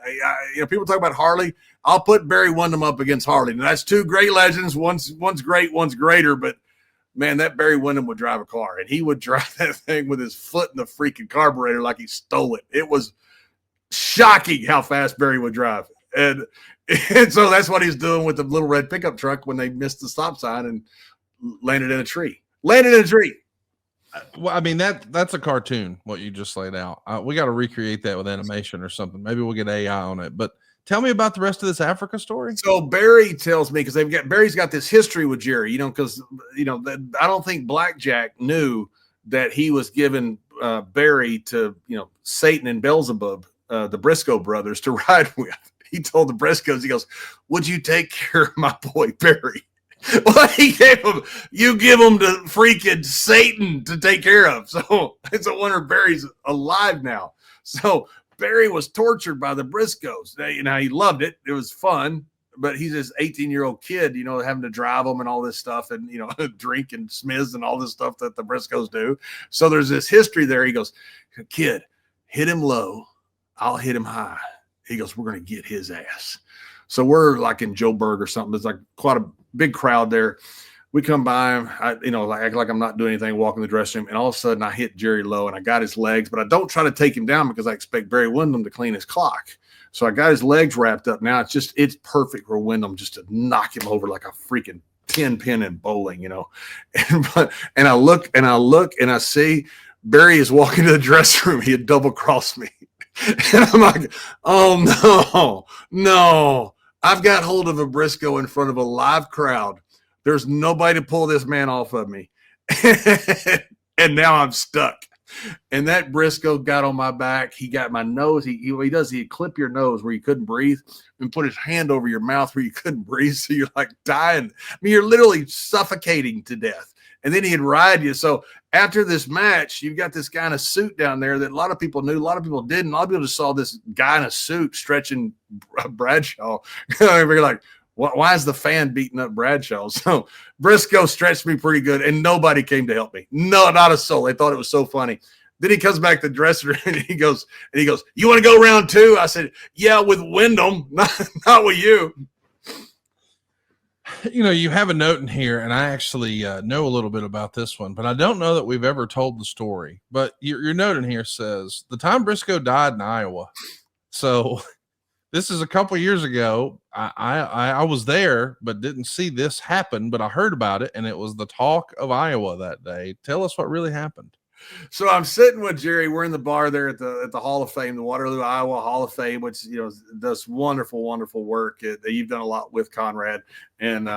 People talk about Harley. I'll put Barry Windham up against Harley. Now, that's two great legends. One's great, one's greater. But man, that Barry Windham would drive a car, and he would drive that thing with his foot in the freaking carburetor like he stole it. It was shocking how fast Barry would drive. And so that's what he's doing with the little red pickup truck when they missed the stop sign and landed in a tree. Well, I mean, that's a cartoon, what you just laid out. We got to recreate that with animation or something. Maybe we'll get AI on it. But tell me about the rest of this Africa story. So Barry tells me, because Barry's got this history with Jerry, because I don't think Blackjack knew that he was giving Barry to Satan and Beelzebub, the Briscoe brothers, to ride with. He told the Briscoes, he goes, "Would you take care of my boy Barry?" Well, you give him to freaking Satan to take care of. So it's a wonder Barry's alive now. So Barry was tortured by the Briscoes. Now he loved it. It was fun, but he's this 18-year-old kid, having to drive them and all this stuff and, drink and smiz and all this stuff that the Briscoes do. So there's this history there. He goes, "Kid, hit him low. I'll hit him high." He goes, "We're going to get his ass." So we're like in Joburg or something. There's like quite a big crowd there. We come by him, I act like I'm not doing anything, walking the dressing room, and all of a sudden I hit Jerry low and I got his legs, but I don't try to take him down because I expect Barry Windham to clean his clock. So I got his legs wrapped up. Now it's perfect for Windham just to knock him over like a freaking 10 pin in bowling, And I look and I see Barry is walking to the dressing room. He had double crossed me. And I'm like, "Oh no. I've got hold of a Briscoe in front of a live crowd. There's nobody to pull this man off of me." And now I'm stuck. And that Briscoe got on my back. He got my nose. He'd clip your nose where you couldn't breathe and put his hand over your mouth where you couldn't breathe. So you're like dying. I mean, you're literally suffocating to death. And then he'd ride you. So after this match, you've got this guy in a suit down there that a lot of people knew, a lot of people didn't. A lot of people just saw this guy in a suit stretching Bradshaw. You're like, why is the fan beating up Bradshaw? So Briscoe stretched me pretty good, and nobody came to help me. No, not a soul. They thought it was so funny. Then he comes back to the dressing room and he goes, "You want to go round two?" I said, "Yeah, with Windham, not with you." You have a note in here, and I actually know a little bit about this one, but I don't know that we've ever told the story. But your note in here says the time Briscoe died in Iowa. So this is a couple years ago. I was there, but didn't see this happen, but I heard about it, and it was the talk of Iowa that day. Tell us what really happened. So I'm sitting with Jerry. We're in the bar there at the Hall of Fame, the Waterloo, Iowa Hall of Fame, which does wonderful, wonderful work. You've done a lot with Conrad, and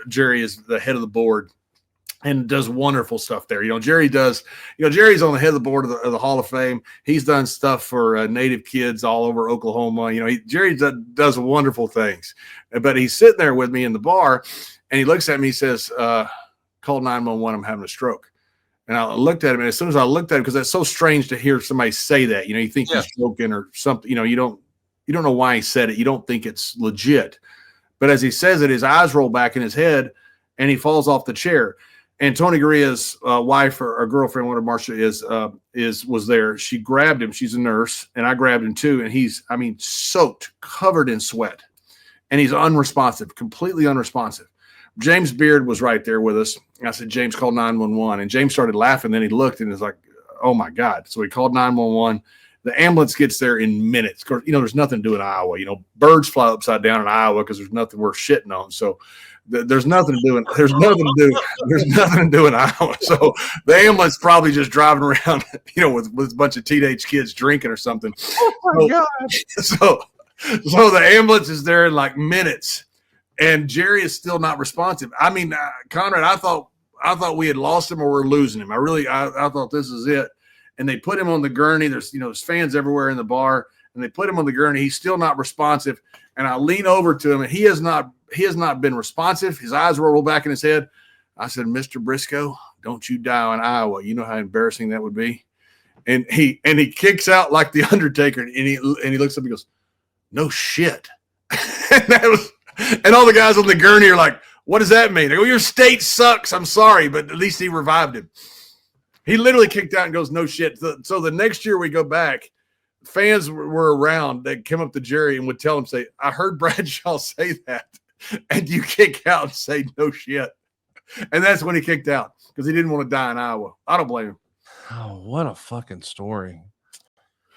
Jerry is the head of the board and does wonderful stuff there. Jerry's on the head of the board of the Hall of Fame. He's done stuff for Native kids all over Oklahoma. Jerry does wonderful things. But he's sitting there with me in the bar, and he looks at me. He says, "Call 911. I'm having a stroke." And I looked at him, and as soon as I looked at him, because that's so strange to hear somebody say that, you think he's joking or something, you don't know why he said it. You don't think it's legit. But as he says it, his eyes roll back in his head, and he falls off the chair. And Tony Gurria's wife or girlfriend, whatever Marcia was there. She grabbed him. She's a nurse, and I grabbed him too. And he's, soaked, covered in sweat, and he's unresponsive, completely unresponsive. James Beard was right there with us. I said, "James, call 911." And James started laughing. Then he looked and was like, "Oh my God." So he called 911. The ambulance gets there in minutes. Of course, there's nothing to do in Iowa. Birds fly upside down in Iowa because there's nothing worth shitting on. So there's nothing to do there's nothing to do in Iowa. So the ambulance probably just driving around, with a bunch of teenage kids drinking or something. Oh my God. So the ambulance is there in like minutes. And Jerry is still not responsive. Conrad, I thought we had lost him or we're losing him. I thought this is it. And they put him on the gurney. There's fans everywhere in the bar, and they put him on the gurney. He's still not responsive. And I lean over to him, and he has not been responsive. His eyes roll back in his head. I said, "Mr. Briscoe, don't you die in Iowa. You know how embarrassing that would be." And he kicks out like the Undertaker, and he looks up and goes, "No shit." And all the guys on the gurney are like, "What does that mean?" They go, "Your state sucks. I'm sorry," but at least he revived him. He literally kicked out and goes, "No shit." So the next year we go back, fans were around. They'd come up to Jerry and would tell him, say, "I heard Bradshaw say that." And you kick out and say, "No shit." And that's when he kicked out. because he didn't want to die in Iowa. I don't blame him. Oh, what a fucking story.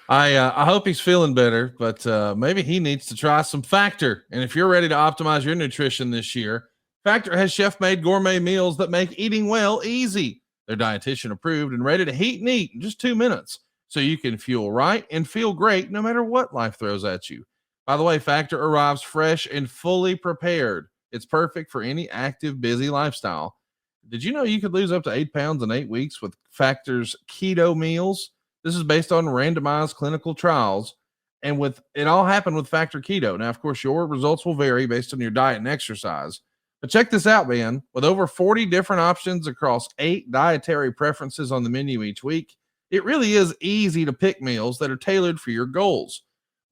I hope he's feeling better, but maybe he needs to try some Factor. And if you're ready to optimize your nutrition this year, Factor has chef-made gourmet meals that make eating well easy. They're dietitian approved and ready to heat and eat in just 2 minutes, so you can fuel right and feel great no matter what life throws at you. By the way, Factor arrives fresh and fully prepared. It's perfect for any active, busy lifestyle. Did you know you could lose up to 8 pounds in 8 weeks with Factor's keto meals? This is based on randomized clinical trials, and with it all happened with Factor Keto. Now, of course, your results will vary based on your diet and exercise. But check this out, man. With over 40 different options across 8 dietary preferences on the menu each week, it really is easy to pick meals that are tailored for your goals.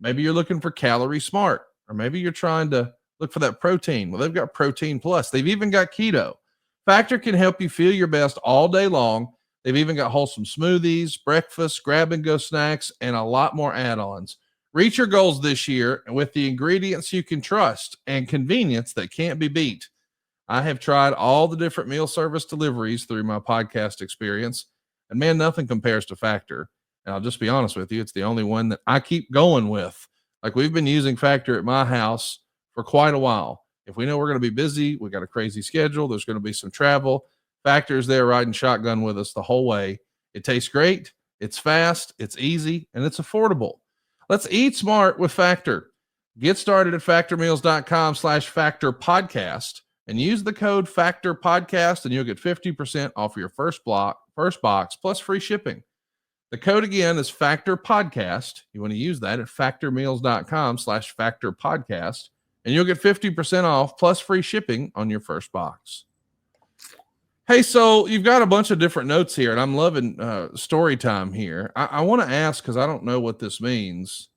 Maybe you're looking for Calorie Smart, or maybe you're trying to look for that protein. Well, they've got Protein Plus. They've even got Keto. Factor can help you feel your best all day long. They've even got wholesome smoothies, breakfast, grab-and-go snacks, and a lot more add-ons. Reach your goals this year with the ingredients you can trust and convenience that can't be beat. I have tried all the different meal service deliveries through my podcast experience, and man, nothing compares to Factor. And I'll just be honest with you, it's the only one that I keep going with. Like, we've been using Factor at my house for quite a while. If we know we're going to be busy, we got a crazy schedule, there's going to be some travel, Factor's there riding shotgun with us the whole way. It tastes great, it's fast, it's easy, and it's affordable. Let's eat smart with Factor. Get started at factormeals.com/Factor podcast and use the code Factor Podcast, and you'll get 50% off your first box plus free shipping. The code again is Factor Podcast. You want to use that at factormeals.com/Factor Podcast, and you'll get 50% off plus free shipping on your first box. Hey, so you've got a bunch of different notes here, and I'm loving story time here. I want to ask, because I don't know what this means.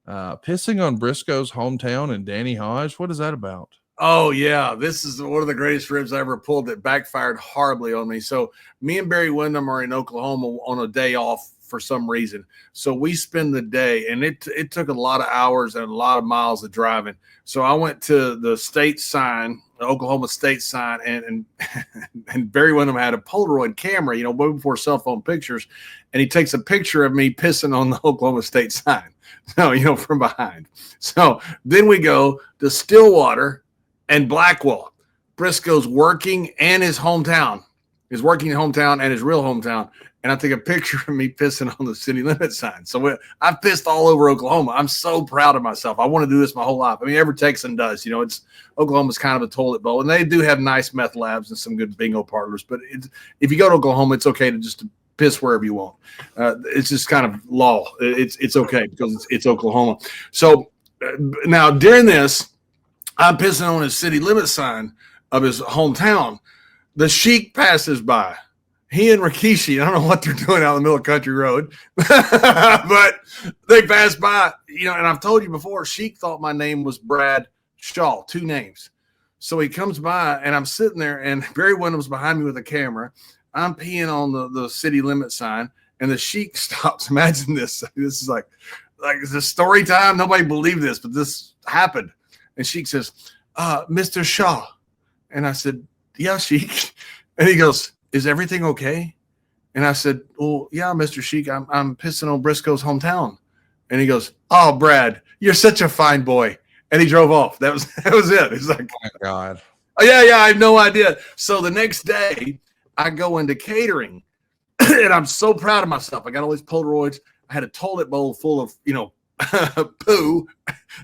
Pissing on Briscoe's hometown and Danny Hodge. What is that about? Oh, yeah. This is one of the greatest ribs I ever pulled that backfired horribly on me. So me and Barry Windham are in Oklahoma on a day off for some reason. So we spend the day, and it took a lot of hours and a lot of miles of driving. So I went to the state sign, the Oklahoma state sign, and Barry Windham had a Polaroid camera, way before cell phone pictures. And he takes a picture of me pissing on the Oklahoma state sign. So, from behind. So then we go to Stillwater and Blackwell. Briscoe's working and his hometown. His working hometown and his real hometown. And I take a picture of me pissing on the city limit sign. So I've pissed all over Oklahoma. I'm so proud of myself. I want to do this my whole life. I mean, every Texan does. Oklahoma's kind of a toilet bowl. And they do have nice meth labs and some good bingo parlors. But if you go to Oklahoma, it's okay to just piss wherever you want. It's just kind of law. It's okay because it's Oklahoma. So now during this, I'm pissing on his city limit sign of his hometown. The Sheik passes by. He and Rikishi, I don't know what they're doing out in the middle of Country Road, but they pass by, and I've told you before, Sheik thought my name was Brad Shaw, 2 names. So he comes by, and I'm sitting there, and Barry Windham's behind me with a camera. I'm peeing on the city limit sign, and the Sheik stops. Imagine this. This is like it's a story time. Nobody believed this, but this happened. And Sheik says, Mr. Shaw. And I said, yeah, Sheik. And he goes, is everything okay? And I said, well, yeah, Mr. Sheik, I'm pissing on Briscoe's hometown. And he goes, oh, Brad, you're such a fine boy. And he drove off. That was it. He's like, oh my God. Oh, yeah, I have no idea. So the next day I go into catering and I'm so proud of myself. I got all these Polaroids. I had a toilet bowl full of, poo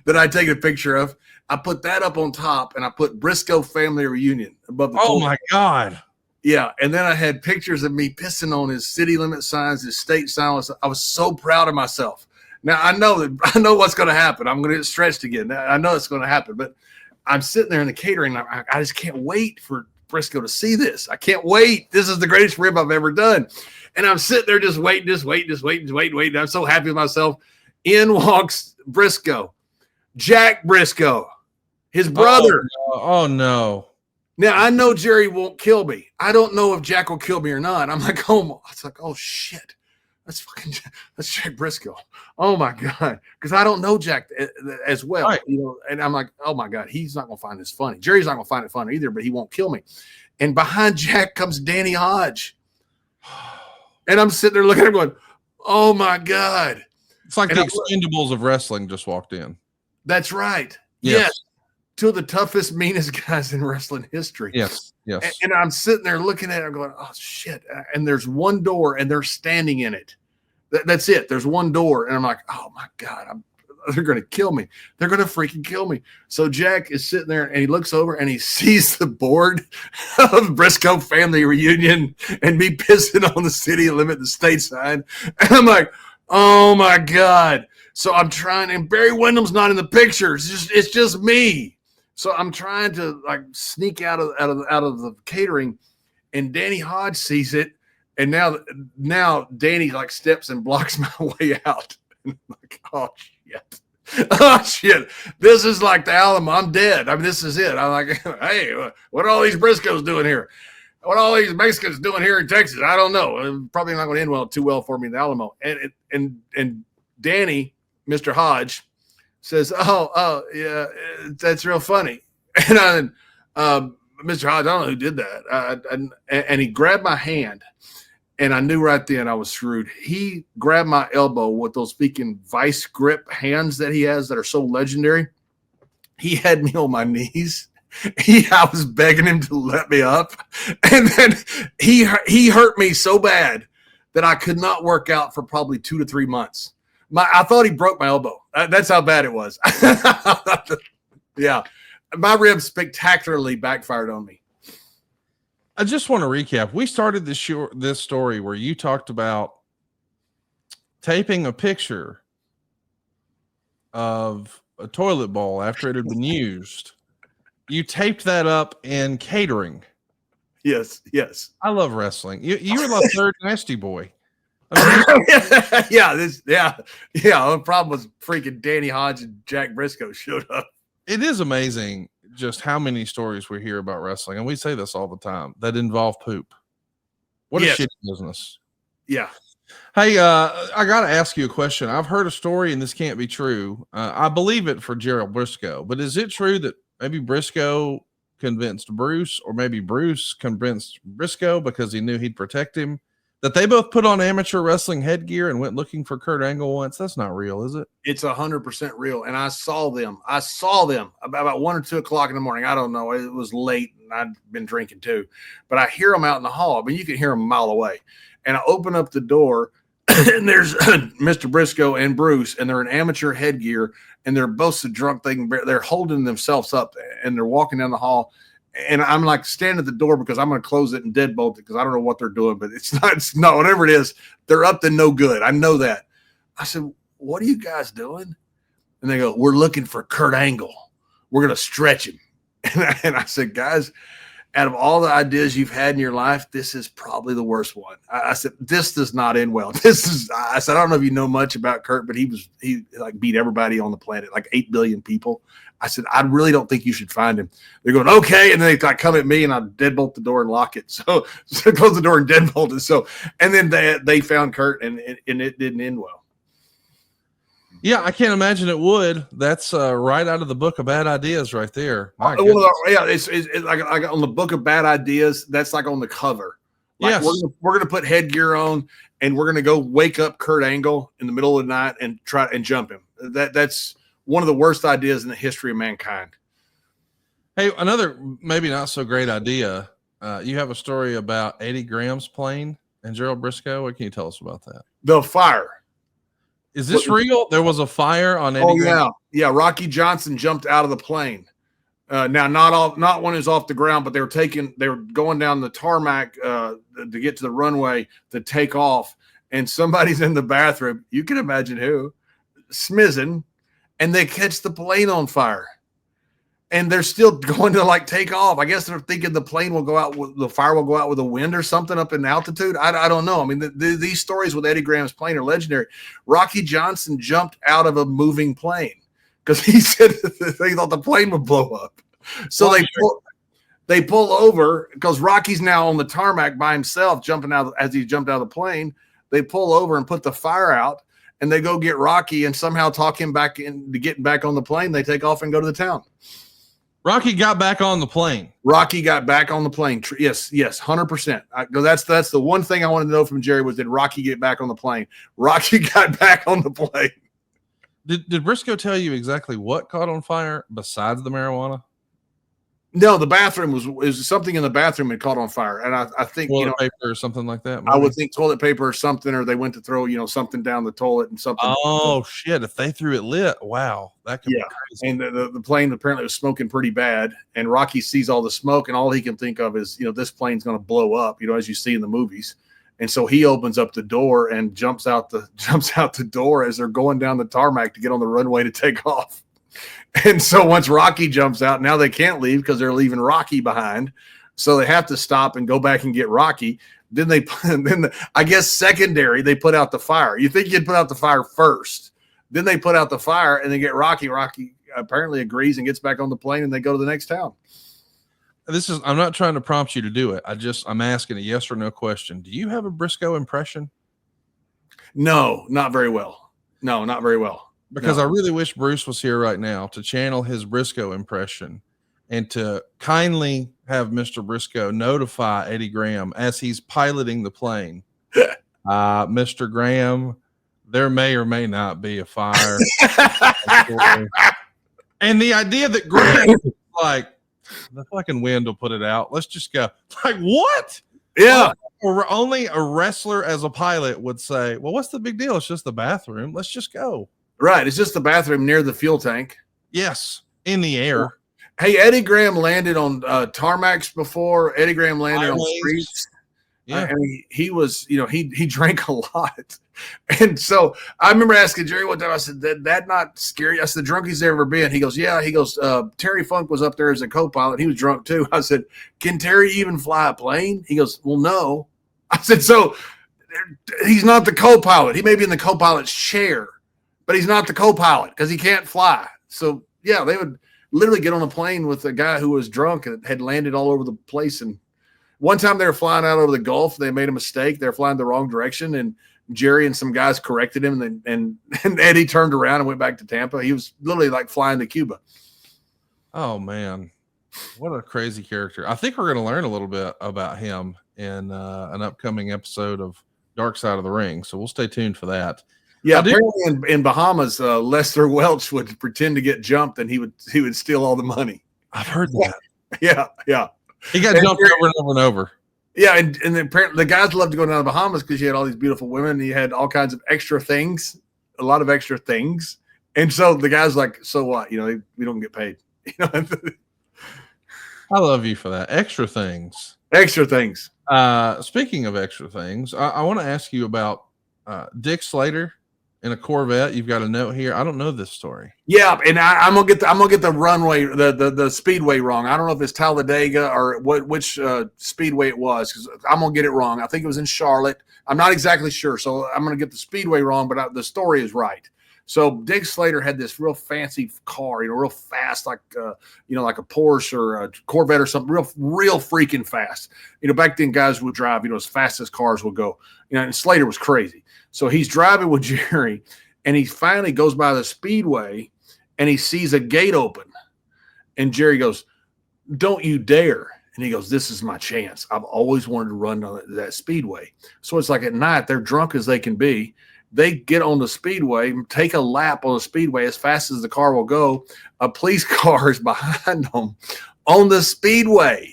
that I'd taken a picture of. I put that up on top and I put Briscoe family reunion above the toilet. My God. Yeah, and then I had pictures of me pissing on his city limit signs, his state signs. I was so proud of myself. Now, I know what's going to happen. I'm going to get stretched again. I know it's going to happen, but I'm sitting there in the catering. I just can't wait for Briscoe to see this. I can't wait. This is the greatest rib I've ever done. And I'm sitting there just waiting. I'm so happy with myself. In walks Briscoe, Jack Briscoe, his brother. Oh, no. Now, I know Jerry won't kill me. I don't know if Jack will kill me or not. I'm like, oh shit. that's Jack Briscoe. Oh my God. Because I don't know Jack as well, Right. and I'm like, oh my God, he's not going to find this funny. Jerry's not going to find it funny either, but he won't kill me. And behind Jack comes Danny Hodge. And I'm sitting there looking at him going, oh my God. It's like And the Expendables of wrestling just walked in. That's right. Yes. Yes. Two of the toughest, meanest guys in wrestling history. Yes. Yes. And I'm sitting there looking at it, going, oh shit. And there's one door and they're standing in it. That's it. There's one door. And I'm like, oh my God, they're going to kill me. They're going to freaking kill me. So Jack is sitting there and he looks over and he sees the board of Briscoe family reunion and me pissing on the city limit, the state sign. And I'm like, oh my God. So I'm trying, and Barry Windham's not in the picture. It's just me. So I'm trying to like sneak out of the catering, and Danny Hodge sees it. And now Danny like steps and blocks my way out. And I'm like, oh shit. Oh shit. This is like the Alamo. I'm dead. I mean, this is it. I'm like, hey, what are all these Briscoes doing here? What are all these Mexicans doing here in Texas? I don't know. It's probably not going to end too well for me in the Alamo. And Danny, Mr. Hodge, says, oh yeah, that's real funny. And Mr. Hodge, I don't know who did that. And he grabbed my hand. And I knew right then I was screwed. He grabbed my elbow with those speaking vice grip hands that he has that are so legendary. He had me on my knees. I was begging him to let me up. And then he hurt me so bad that I could not work out for probably 2 to 3 months. I thought he broke my elbow. That's how bad it was. Yeah. My ribs spectacularly backfired on me. I just want to recap. We started this story where you talked about taping a picture of a toilet bowl after it had been used. You taped that up in catering. Yes. I love wrestling. You were the third nasty boy. I mean, The problem was freaking Danny Hodge and Jack Briscoe showed up. It is amazing just how many stories we hear about wrestling, and we say this all the time, that involve poop. What a shitty business. Yeah. Hey, I got to ask you a question. I've heard a story, and this can't be true. I believe it for Gerald Briscoe, but is it true that maybe Briscoe convinced Bruce, or maybe Bruce convinced Briscoe because he knew he'd protect him, that they both put on amateur wrestling headgear and went looking for Kurt Angle once? That's not real, is it? It's 100% real. And I saw them about 1 or 2 o'clock in the morning. I don't know. It was late and I'd been drinking too, but I hear them out in the hall. I mean, you can hear them a mile away. And I open up the door and there's Mr. Briscoe and Bruce, and they're in amateur headgear, and they're both so drunk they're holding themselves up, and they're walking down the hall. And I'm like standing at the door because I'm going to close it and deadbolt it because I don't know what they're doing, but it's not whatever it is. They're up to no good. I know that. I said, what are you guys doing? And they go, we're looking for Kurt Angle. We're going to stretch him. And I said, guys, out of all the ideas you've had in your life, this is probably the worst one. I said, this does not end well. I said, I don't know if you know much about Kurt, but he like beat everybody on the planet, like 8 billion people. I said, I really don't think you should find him. They're going, okay. And then they like come at me and I deadbolt the door and lock it. So close the door and deadbolt it. So, and then they found Kurt and it didn't end well. Yeah, I can't imagine it would. That's right out of the book of bad ideas right there. It's like on the book of bad ideas. That's like on the cover. Like yes. We're gonna put headgear on and we're gonna go wake up Kurt Angle in the middle of the night and try and jump him. That's one of the worst ideas in the history of mankind. Hey, another maybe not so great idea. You have a story about Eddie Graham's plane and Gerald Briscoe. What can you tell us about that? The fire. Is this real? There was a fire on Eddie Graham? Yeah. Rocky Johnson jumped out of the plane. Now, not one is off the ground, but they were going down the tarmac to get to the runway to take off, and somebody's in the bathroom. You can imagine who, smizzing, and they catch the plane on fire, and they're still going to like take off. I guess they're thinking the plane will go out, the fire will go out with the wind or something up in altitude. I don't know. I mean, these stories with Eddie Graham's plane are legendary. Rocky Johnson jumped out of a moving plane because he said they thought the plane would blow up. So they pull over because Rocky's now on the tarmac by himself, jumping out as he jumped out of the plane. they pull over and put the fire out, and they go get Rocky and somehow talk him back into getting back on the plane. They take off and go to the town. Rocky got back on the plane. Rocky got back on the plane. Yes, 100%. That's the one thing I wanted to know from Jerry was, did Rocky get back on the plane? Rocky got back on the plane. Did Briscoe tell you exactly what caught on fire besides the marijuana? No, the bathroom was something in the bathroom had caught on fire, and I think Toilet paper or something like that. I would think toilet paper or something, or they went to throw something down the toilet and something. Oh shit! If they threw it lit, wow, that could be crazy. And the plane apparently was smoking pretty bad, and Rocky sees all the smoke, and all he can think of is this plane's going to blow up, as you see in the movies. And so he opens up the door and jumps out the door as they're going down the tarmac to get on the runway to take off. And so once Rocky jumps out, now they can't leave because they're leaving Rocky behind. So they have to stop and go back and get Rocky. Then I guess secondary, they put out the fire. You think you'd put out the fire first. Then they put out the fire and they get Rocky. Rocky apparently agrees and gets back on the plane, and they go to the next town. I'm not trying to prompt you to do it. I'm asking a yes or no question. Do you have a Briscoe impression? No, not very well. No, not very well. Because I really wish Bruce was here right now to channel his Briscoe impression and to kindly have Mr. Briscoe notify Eddie Graham as he's piloting the plane. Mr. Graham, there may or may not be a fire. And the idea that Graham like, the fucking wind will put it out. Let's just go. Like, what? Yeah. Or only a wrestler as a pilot would say, well, what's the big deal? It's just the bathroom. Let's just go. Right. It's just the bathroom near the fuel tank. Yes. In the air. Hey, Eddie Graham landed on tarmacs before. Eddie Graham landed on streets. Yeah. And he was, he drank a lot. And so I remember asking Jerry one time, I said, that not scary? I said, the drunkest he's ever been. He goes, yeah. He goes, Terry Funk was up there as a co-pilot. He was drunk too. I said, can Terry even fly a plane? He goes, well, no. I said, so he's not the co-pilot. He may be in the co-pilot's chair, but he's not the co-pilot because he can't fly. So yeah, they would literally get on a plane with a guy who was drunk and had landed all over the place. And one time they were flying out over the Gulf. They made a mistake. They're flying the wrong direction, and Jerry and some guys corrected him. And Eddie turned around and went back to Tampa. He was literally like flying to Cuba. Oh man, what a crazy character. I think we're going to learn a little bit about him in an upcoming episode of Dark Side of the Ring. So we'll stay tuned for that. Yeah, apparently in Bahamas, Lester Welch would pretend to get jumped, and he would steal all the money. I've heard that. Yeah. He got jumped over and over and over. Yeah, and then apparently the guys loved to go down to the Bahamas because you had all these beautiful women, and you had all kinds of extra things, a lot of extra things. And so the guys like, so what? We don't get paid. I love you for that. Extra things. Extra things. Speaking of extra things, I want to ask you about Dick Slater in a Corvette. You've got a note here. I don't know this story. Yeah, and I'm gonna get the runway, the speedway wrong. I don't know if it's Talladega or which speedway it was, because I'm gonna get it wrong. I think it was in Charlotte. I'm not exactly sure, so I'm gonna get the speedway wrong, but the story is right. So Dick Slater had this real fancy car, real fast, like like a Porsche or a Corvette or something, real freaking fast. Back then guys would drive, as fast as cars would go. And Slater was crazy. So he's driving with Jerry, and he finally goes by the speedway, and he sees a gate open. And Jerry goes, "Don't you dare." And he goes, "This is my chance. I've always wanted to run on that speedway." So it's like at night, they're drunk as they can be. They get on the speedway, take a lap on the speedway as fast as the car will go. A police car is behind them on the speedway,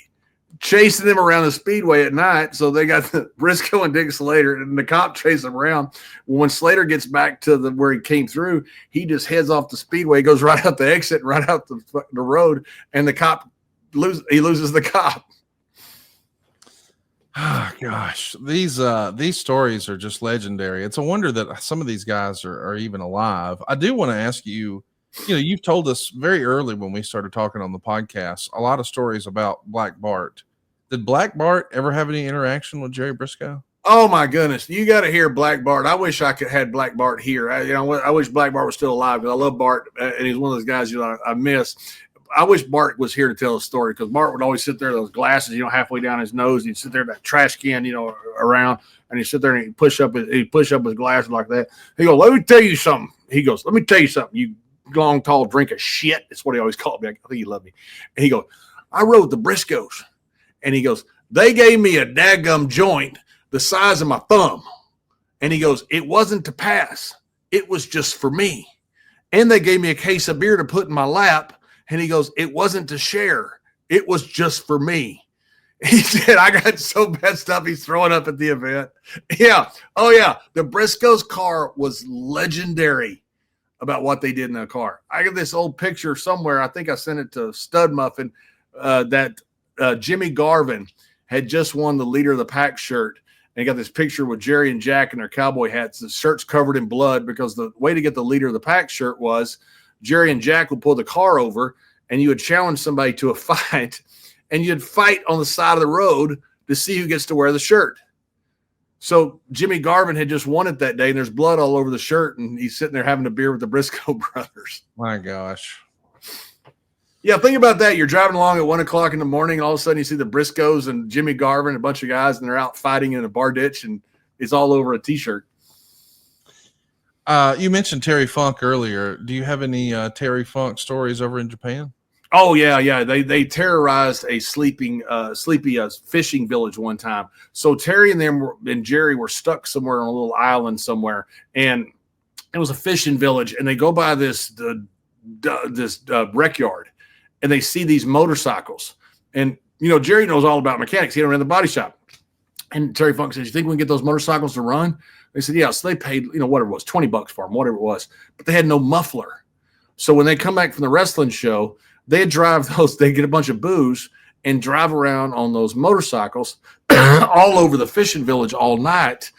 chasing them around the speedway at night. So they got Briscoe and Dick Slater, and the cop chase them around. When Slater gets back to where he came through, he just heads off the speedway, goes right out the exit, right out the road, and the cop loses the cop. Oh, gosh, these stories are just legendary. It's a wonder that some of these guys are even alive. I do want to ask you, you've told us very early when we started talking on the podcast, a lot of stories about Black Bart. Did Black Bart ever have any interaction with Jerry Briscoe? Oh my goodness. You got to hear Black Bart. I wish I could had Black Bart here. I wish Black Bart was still alive, because I love Bart, and he's one of those guys I miss. I wish Mark was here to tell a story, because Mark would always sit there, those glasses, halfway down his nose. He'd sit there, that trash can, around, and he'd sit there and he'd push up his glasses like that. He goes, let me tell you something. He goes, let me tell you something. You long, tall drink of shit. That's what he always called me. I think he loved me. And he goes, I rode the Briscoes. And he goes, they gave me a daggum joint the size of my thumb. And he goes, it wasn't to pass. It was just for me. And they gave me a case of beer to put in my lap. And he goes, it wasn't to share. It was just for me. He said, I got so messed up, he's throwing up at the event. Yeah. Oh, yeah. The Briscoes car was legendary about what they did in the car. I got this old picture somewhere. I think I sent it to Stud Muffin, that Jimmy Garvin had just won the Leader of the Pack shirt. And he got this picture with Jerry and Jack in their cowboy hats. The shirt's covered in blood, because the way to get the Leader of the Pack shirt was Jerry and Jack would pull the car over, and you would challenge somebody to a fight, and you'd fight on the side of the road to see who gets to wear the shirt. So Jimmy Garvin had just won it that day, and there's blood all over the shirt, and he's sitting there having a beer with the Briscoe brothers. My gosh. Yeah, think about that. You're driving along at 1 o'clock in the morning, and all of a sudden you see the Briscoes and Jimmy Garvin, a bunch of guys, and they're out fighting in a bar ditch, and it's all over a T-shirt. You mentioned Terry Funk earlier. Do you have any Terry Funk stories over in Japan? Oh, yeah. They terrorized a sleepy fishing village one time. So Terry and Jerry were stuck somewhere on a little island somewhere, and it was a fishing village, and they go by this wreck yard, and they see these motorcycles. And, Jerry knows all about mechanics. He ran the body shop. And Terry Funk says, you think we can get those motorcycles to run? They said, yeah. So they paid, whatever it was, $20 for them, whatever it was. But they had no muffler. So when they come back from the wrestling show, they drive those, they get a bunch of booze and drive around on those motorcycles all over the fishing village all night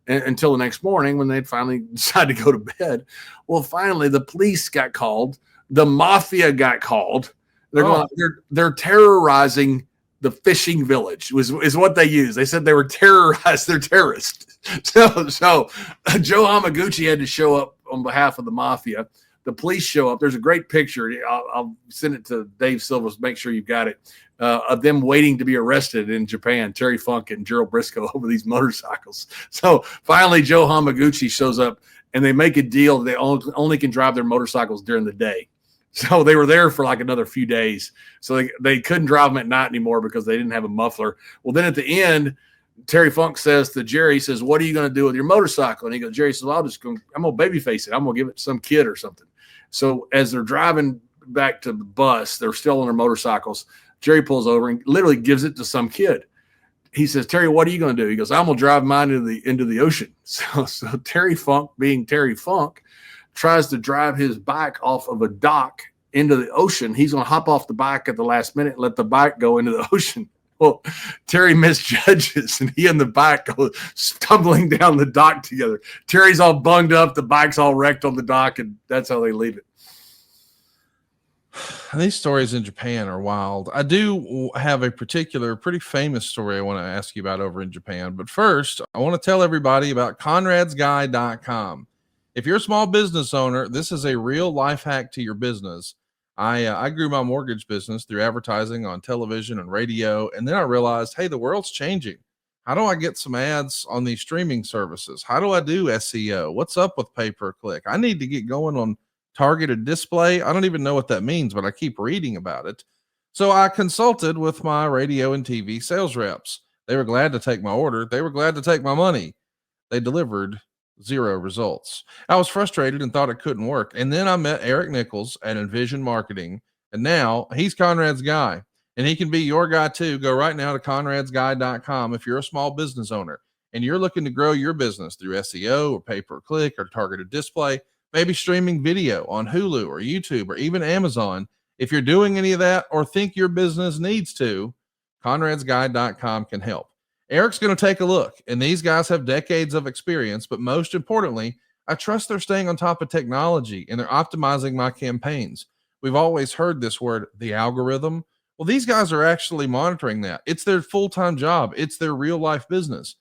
until the next morning, when they'd finally decided to go to bed. Well, finally, the police got called. The mafia got called. They're terrorizing the fishing village is what they used. They said they were terrorized. They're terrorists. So Joe Hamaguchi had to show up on behalf of the mafia. The police show up. There's a great picture. I'll send it to Dave Silva. Make sure you've got it, of them waiting to be arrested in Japan, Terry Funk and Gerald Briscoe, over these motorcycles. So finally, Joe Hamaguchi shows up, and they make a deal. They only can drive their motorcycles during the day. So they were there for like another few days. So they couldn't drive them at night anymore because they didn't have a muffler. Well, then at the end, Terry Funk says to Jerry, he says, what are you going to do with your motorcycle? And he goes, Jerry says, well, I'm going to babyface it. I'm going to give it to some kid or something. So as they're driving back to the bus, they're still on their motorcycles. Jerry pulls over and literally gives it to some kid. He says, Terry, what are you going to do? He goes, I'm going to drive mine into the ocean. So Terry Funk, being Terry Funk, tries to drive his bike off of a dock into the ocean. He's going to hop off the bike at the last minute and let the bike go into the ocean. Well, Terry misjudges, and he and the bike go stumbling down the dock together. Terry's all bunged up. The bike's all wrecked on the dock, and that's how they leave it. These stories in Japan are wild. I do have a particular pretty famous story I want to ask you about over in Japan. But first, I want to tell everybody about ConradsGuy.com. If you're a small business owner, this is a real life hack to your business. I grew my mortgage business through advertising on television and radio, and then I realized, hey, the world's changing. How do I get some ads on these streaming services? How do I do SEO? What's up with pay-per-click? I need to get going on targeted display. I don't even know what that means, but I keep reading about it. So I consulted with my radio and TV sales reps. They were glad to take my order. They were glad to take my money. They delivered 0 results. I was frustrated and thought it couldn't work. And then I met Eric Nichols at Envision Marketing, and now he's Conrad's guy, and he can be your guy too. Go right now to ConradsGuy.com if you're a small business owner and you're looking to grow your business through SEO or pay-per-click or targeted display, maybe streaming video on Hulu or YouTube or even Amazon. If you're doing any of that or think your business needs to, ConradsGuy.com can help. Eric's going to take a look, and these guys have decades of experience, but most importantly, I trust they're staying on top of technology and they're optimizing my campaigns. We've always heard this word, the algorithm. Well, these guys are actually monitoring that. It's their full-time job. It's their real life business.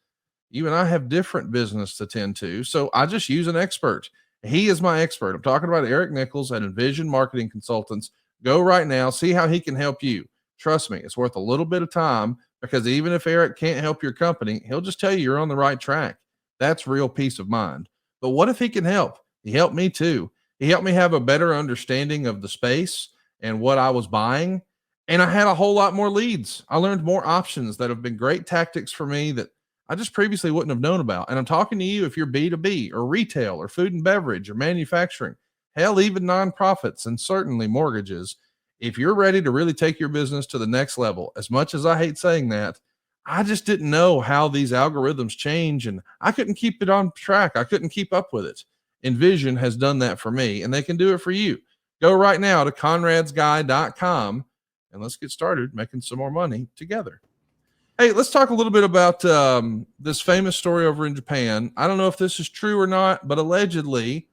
You and I have different business to tend to, so I just use an expert. He is my expert. I'm talking about Eric Nichols at Envision Marketing Consultants. Go right now, see how he can help you. Trust me, it's worth a little bit of time, because even if Eric can't help your company, he'll just tell you you're on the right track. That's real peace of mind. But what if he can help? He helped me too. He helped me have a better understanding of the space and what I was buying. And I had a whole lot more leads. I learned more options that have been great tactics for me that I just previously wouldn't have known about. And I'm talking to you if you're B2B or retail or food and beverage or manufacturing, hell, even nonprofits and certainly mortgages. If you're ready to really take your business to the next level, as much as I hate saying that, I just didn't know how these algorithms change, and I couldn't keep it on track. I couldn't keep up with it. Envision has done that for me, and they can do it for you. Go right now to conradsguy.com and let's get started making some more money together. Hey, let's talk a little bit about this famous story over in Japan. I don't know if this is true or not, but allegedly,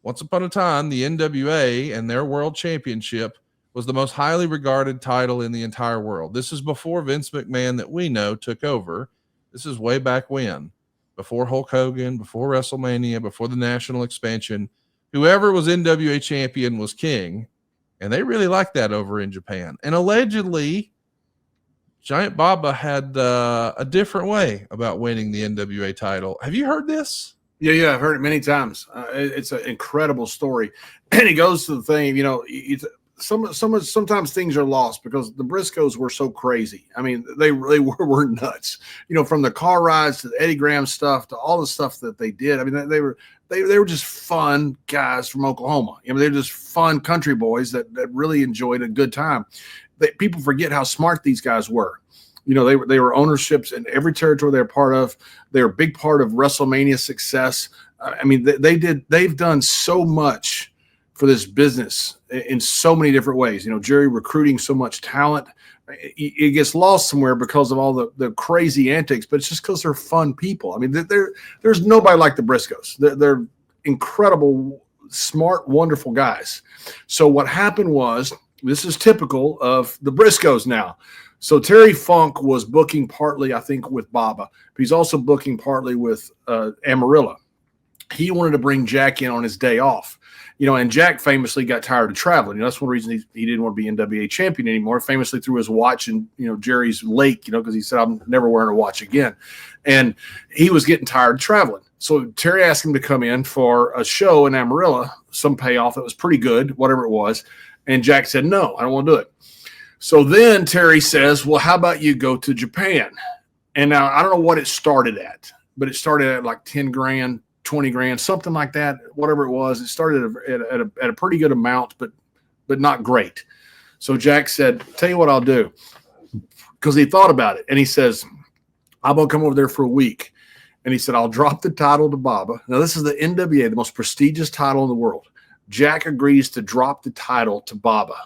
once upon a time, the NWA and their world championship was the most highly regarded title in the entire world. This is before Vince McMahon that we know took over. This is way back when, before Hulk Hogan, before WrestleMania, before the national expansion. Whoever was NWA champion was king, and they really liked that over in Japan. And allegedly, Giant Baba had a different way about winning the NWA title. Have you heard this? Yeah, I've heard it many times. It's an incredible story, and it goes to the thing. Sometimes things are lost because the Briscoes were so crazy. I mean, they really were nuts. From the car rides to the Eddie Graham stuff to all the stuff that they did. I mean, they were just fun guys from Oklahoma. They're just fun country boys that really enjoyed a good time. People forget how smart these guys were. They were ownerships in every territory they're part of. They're a big part of WrestleMania success. They've done so much for this business in so many different ways. Jerry recruiting so much talent. It gets lost somewhere because of all the crazy antics, but it's just because they're fun people. I mean, there's nobody like the Briscoes. They're incredible, smart, wonderful guys. So what happened was, this is typical of the Briscoes now. So Terry Funk was booking partly, I think, with Baba, but he's also booking partly with Amarillo. He wanted to bring Jack in on his day off. And Jack famously got tired of traveling. That's one reason he didn't want to be NWA champion anymore. Famously threw his watch in, Jerry's lake, because he said, "I'm never wearing a watch again." And he was getting tired of traveling. So Terry asked him to come in for a show in Amarillo, some payoff. It was pretty good, whatever it was. And Jack said, "No, I don't want to do it." So then Terry says, "Well, how about you go to Japan?" And now I don't know what it started at, but it started at like 10 grand. 20 grand, something like that, whatever it was. It started at a pretty good amount, but not great. So Jack said, "Tell you what I'll do," because he thought about it. And he says, "I'm going to come over there for a week." And he said, "I'll drop the title to Baba." Now, this is the NWA, the most prestigious title in the world. Jack agrees to drop the title to Baba.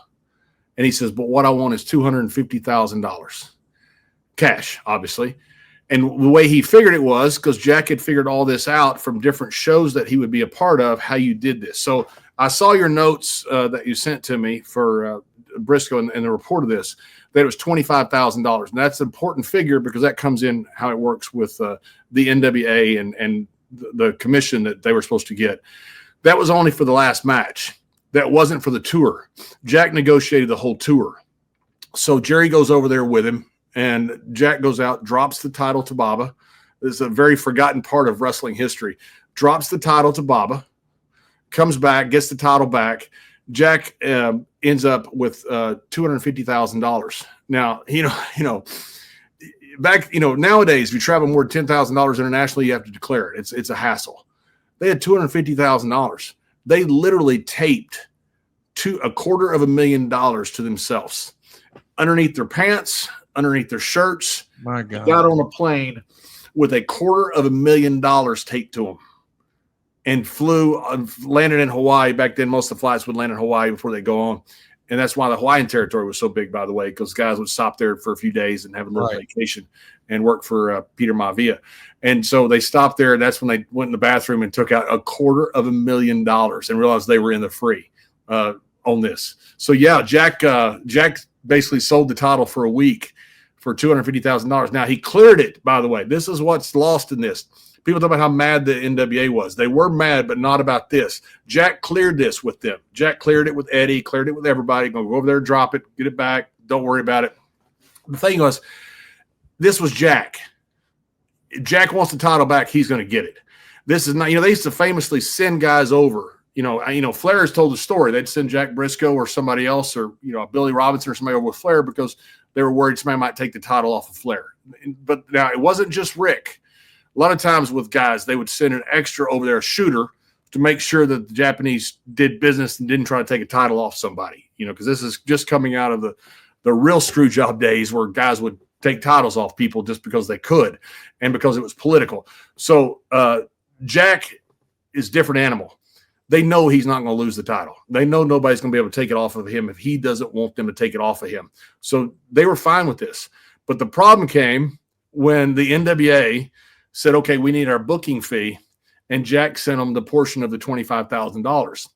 And he says, "But what I want is $250,000 cash, obviously." And the way he figured it was because Jack had figured all this out from different shows that he would be a part of, how you did this. So I saw your notes that you sent to me for Briscoe and the report of this, that it was $25,000. And that's an important figure because that comes in how it works with the NWA and the commission that they were supposed to get. That was only for the last match. That wasn't for the tour. Jack negotiated the whole tour. So Jerry goes over there with him. And Jack goes out, drops the title to Baba. This is a very forgotten part of wrestling history. Drops the title to Baba, comes back, gets the title back. Jack ends up with $250,000. Now, back, nowadays, if you travel more than $10,000 internationally, you have to declare it. It's a hassle. They had $250,000. They literally taped $250,000 to themselves underneath their pants, underneath their shirts. My God. Got on a plane with $250,000 taped to them and landed in Hawaii. Back then, most of the flights would land in Hawaii before they go on. And that's why the Hawaiian territory was so big, by the way, because guys would stop there for a few days and have a little vacation and work for Peter Maivia. And so they stopped there. And that's when they went in the bathroom and took out $250,000 and realized they were in the free on this. So, yeah, Jack basically sold the title for a week for $250,000. Now, he cleared it, by the way. This is what's lost in this. People talk about how mad the NWA was. They were mad, but not about this. Jack cleared this with them. Jack cleared it with Eddie, cleared it with everybody. Going to go over there, drop it, get it back. Don't worry about it. The thing was, this was Jack. Jack wants the title back. He's going to get it. This is not, they used to famously send guys over. Flair has told the story. They'd send Jack Briscoe or somebody else, or, Billy Robinson or somebody over with Flair because they were worried somebody might take the title off of Flair. But now it wasn't just Rick. A lot of times with guys, they would send an extra over there, a shooter, to make sure that the Japanese did business and didn't try to take a title off somebody, because this is just coming out of the real screw job days where guys would take titles off people just because they could and because it was political. So Jack is a different animal. They know he's not going to lose the title. They know nobody's going to be able to take it off of him if he doesn't want them to take it off of him. So they were fine with this. But the problem came when the NWA said, okay, we need our booking fee, and Jack sent them the portion of the $25,000.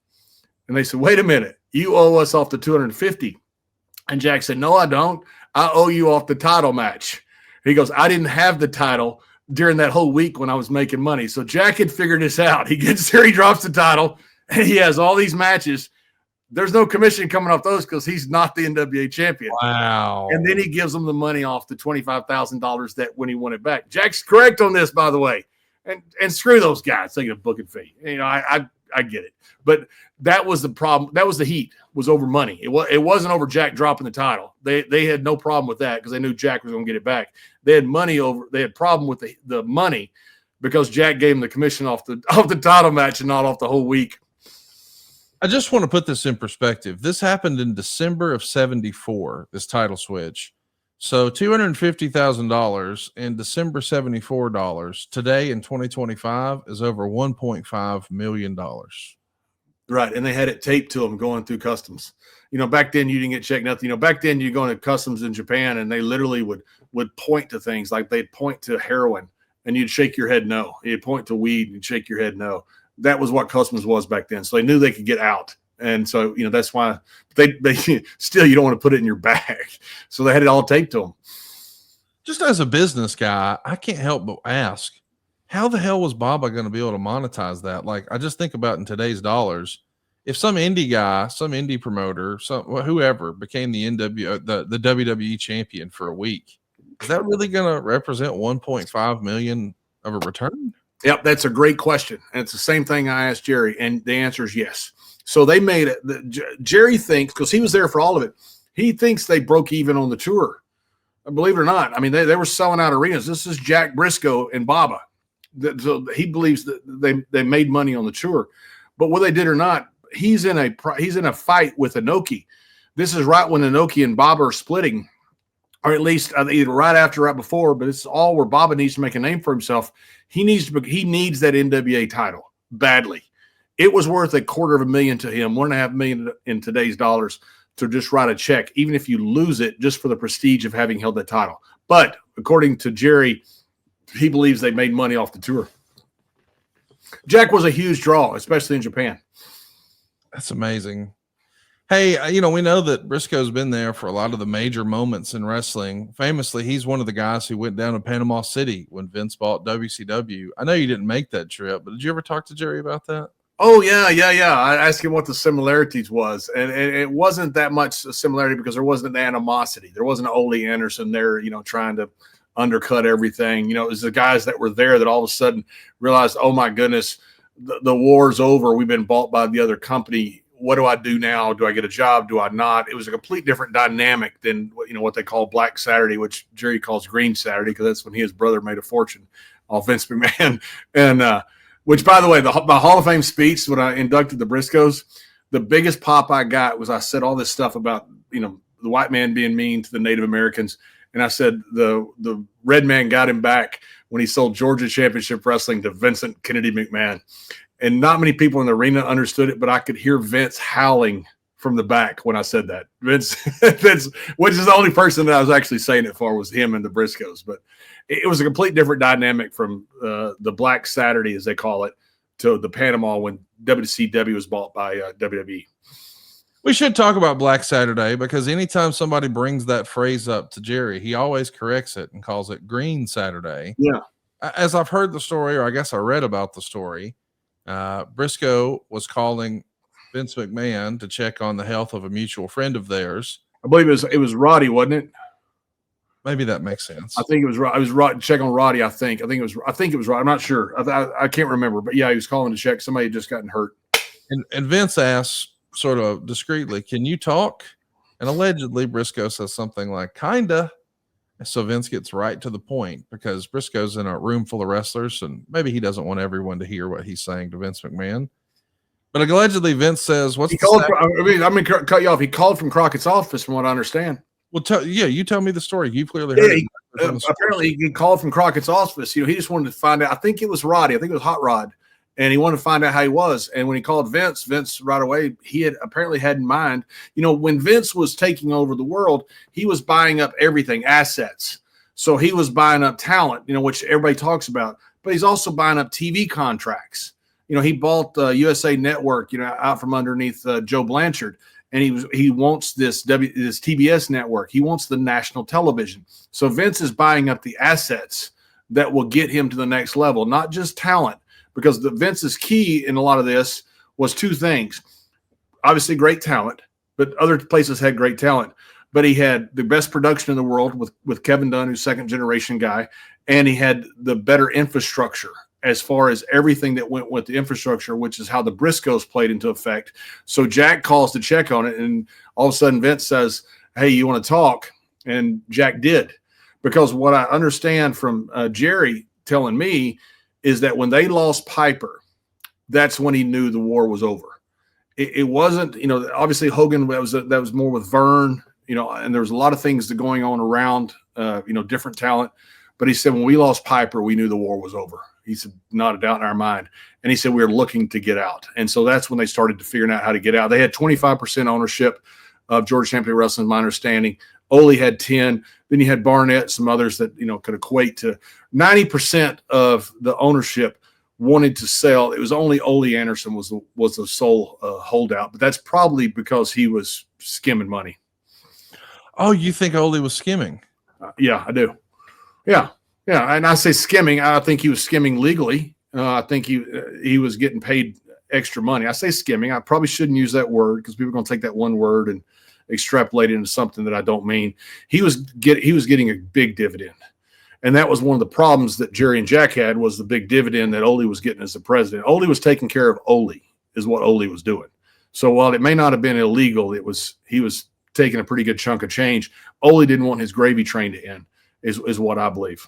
And they said, wait a minute, you owe us off the $250,000. And Jack said, no, I don't. I owe you off the title match. He goes, I didn't have the title during that whole week when I was making money. So Jack had figured this out. He gets there, he drops the title, and he has all these matches. There's no commission coming off those because he's not the NWA champion. Wow. And then he gives them the money off the $25,000 that when he won it back. Jack's correct on this, by the way. And screw those guys taking a booking fee. I get it. But that was the problem. That was the heat, was over money. It wasn't over Jack dropping the title. They had no problem with that because they knew Jack was going to get it back. They had problem with the money because Jack gave him the commission off the title match and not off the whole week. I just want to put this in perspective. This happened in December of 74, this title switch. So $250,000 in December $74 today in 2025 is over $1.5 million. Right. And they had it taped to them going through customs. Back then you didn't get checked nothing. Back then you go into customs in Japan and they literally would point to things like they'd point to heroin and you'd shake your head no. You'd point to weed and you'd shake your head no. That was what customs was back then. So they knew they could get out. And so, that's why they still, you don't want to put it in your bag. So they had it all taped to them. Just as a business guy, I can't help but ask, how the hell was Baba going to be able to monetize that? Like, I just think about in today's dollars, if some indie guy, some indie promoter, whoever became the the WWE champion for a week, is that really going to represent 1.5 million of a return? Yep, that's a great question. And it's the same thing I asked Jerry, and the answer is yes. So they made it. Jerry thinks, because he was there for all of it, he thinks they broke even on the tour. Believe it or not, I mean, they were selling out arenas. This is Jack Briscoe and Baba. So he believes that they made money on the tour. But whether they did or not, he's in a fight with Inoki. This is right when Inoki and Baba are splitting, or at least either right after or right before, but it's all where Baba needs to make a name for himself. He needs that NWA title badly. It was worth $250,000 to him, $1.5 million in today's dollars, to just write a check, even if you lose it, just for the prestige of having held that title. But according to Jerry, he believes they made money off the tour. Jack was a huge draw, especially in Japan. That's amazing. Hey, we know that Briscoe's been there for a lot of the major moments in wrestling. Famously, he's one of the guys who went down to Panama City when Vince bought WCW. I know you didn't make that trip, but did you ever talk to Jerry about that? Oh, yeah. I asked him what the similarities was, and it wasn't that much a similarity because there wasn't an animosity. There wasn't an Ole Anderson there, trying to undercut everything. It was the guys that were there that all of a sudden realized, oh, my goodness, the war's over. We've been bought by the other company. What do I do now? Do I get a job? Do I not? It was a complete different dynamic than what they call Black Saturday, which Jerry calls Green Saturday because that's when his brother made a fortune off Vince McMahon. And which, by the way, my Hall of Fame speech when I inducted the Briscoes, the biggest pop I got was I said all this stuff about the white man being mean to the Native Americans, and I said the red man got him back when he sold Georgia Championship Wrestling to Vincent Kennedy McMahon. And not many people in the arena understood it, but I could hear Vince howling from the back when I said that. Vince, which is the only person that I was actually saying it for, was him and the Briscoes. But it was a complete different dynamic from the Black Saturday, as they call it, to the Panama when WCW was bought by WWE. We should talk about Black Saturday because anytime somebody brings that phrase up to Jerry, he always corrects it and calls it Green Saturday. Yeah. as I've heard the story, or I guess I read about the story, Briscoe was calling Vince McMahon to check on the health of a mutual friend of theirs. I believe it was Roddy, wasn't it? Maybe that makes sense. I think it was. I was check on Roddy. I think it was Roddy. I'm not sure. I can't remember, but yeah, he was calling to check. Somebody had just gotten hurt. And Vince asks sort of discreetly, "Can you talk?" And allegedly Briscoe says something like, "Kinda." So Vince gets right to the point because Briscoe's in a room full of wrestlers, and maybe he doesn't want everyone to hear what he's saying to Vince McMahon. But allegedly, Vince says, "What's He the called? I'm going to cut you off. He called from Crockett's office, from what I understand. Well, you tell me the story. You clearly heard it. Apparently, he called from Crockett's office. He just wanted to find out. I think it was Roddy. I think it was Hot Rod, and he wanted to find out how he was. And when he called Vince right away, he had apparently had in mind. When Vince was taking over the world, he was buying up everything, assets. So he was buying up talent, which everybody talks about. But he's also buying up TV contracts. He bought USA Network, out from underneath Joe Blanchard. And he wants this TBS network. He wants the national television. So Vince is buying up the assets that will get him to the next level, not just talent, because Vince's key in a lot of this was two things. Obviously, great talent, but other places had great talent. But he had the best production in the world with Kevin Dunn, who's second generation guy, and he had the better infrastructure as far as everything that went with the infrastructure, which is how the Briscoes played into effect. So Jack calls to check on it, and all of a sudden Vince says, "Hey, you want to talk?" And Jack did, because what I understand from Jerry telling me is that when they lost Piper, that's when he knew the war was over. It wasn't, obviously Hogan, that was more with Vern, and there was a lot of things that going on around, different talent. But he said, when we lost Piper, we knew the war was over. He said, not a doubt in our mind. And he said, we were looking to get out. And so that's when they started to figure out how to get out. They had 25% ownership of Georgia Championship Wrestling, my understanding. Ole had 10. Then you had Barnett, some others that, could equate to 90% of the ownership wanted to sell. It was only Ole Anderson was the sole holdout. But that's probably because he was skimming money. Oh, you think Ole was skimming? Yeah, I do. Yeah. Yeah, and I say skimming. I think he was skimming legally. I think he was getting paid extra money. I say skimming. I probably shouldn't use that word because people are going to take that one word and extrapolate it into something that I don't mean. He was getting a big dividend, and that was one of the problems that Jerry and Jack had, was the big dividend that Ole was getting as the president. Ole was taking care of Ole, is what Ole was doing. So while it may not have been illegal, he was taking a pretty good chunk of change. Ole didn't want his gravy train to end, is what I believe.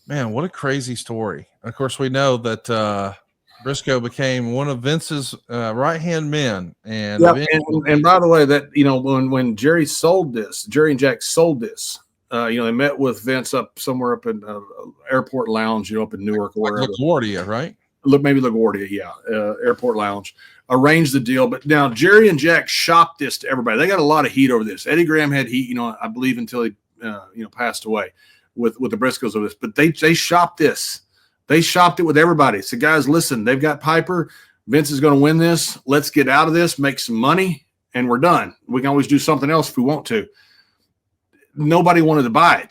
Man, what a crazy story. Of course, we know that Briscoe became one of Vince's right-hand men. And, and by the way, that when Jerry and Jack sold this, they met with Vince up somewhere up in Airport Lounge, up in Newark or wherever. LaGuardia, right? Maybe LaGuardia, yeah. Airport Lounge. Arranged the deal. But now Jerry and Jack shopped this to everybody. They got a lot of heat over this. Eddie Graham had heat, I believe, until he passed away with the Briscoes of this. But they shopped this. They shopped it with everybody. So guys, listen, they've got Piper. Vince is going to win this. Let's get out of this, make some money, and we're done. We can always do something else if we want to. Nobody wanted to buy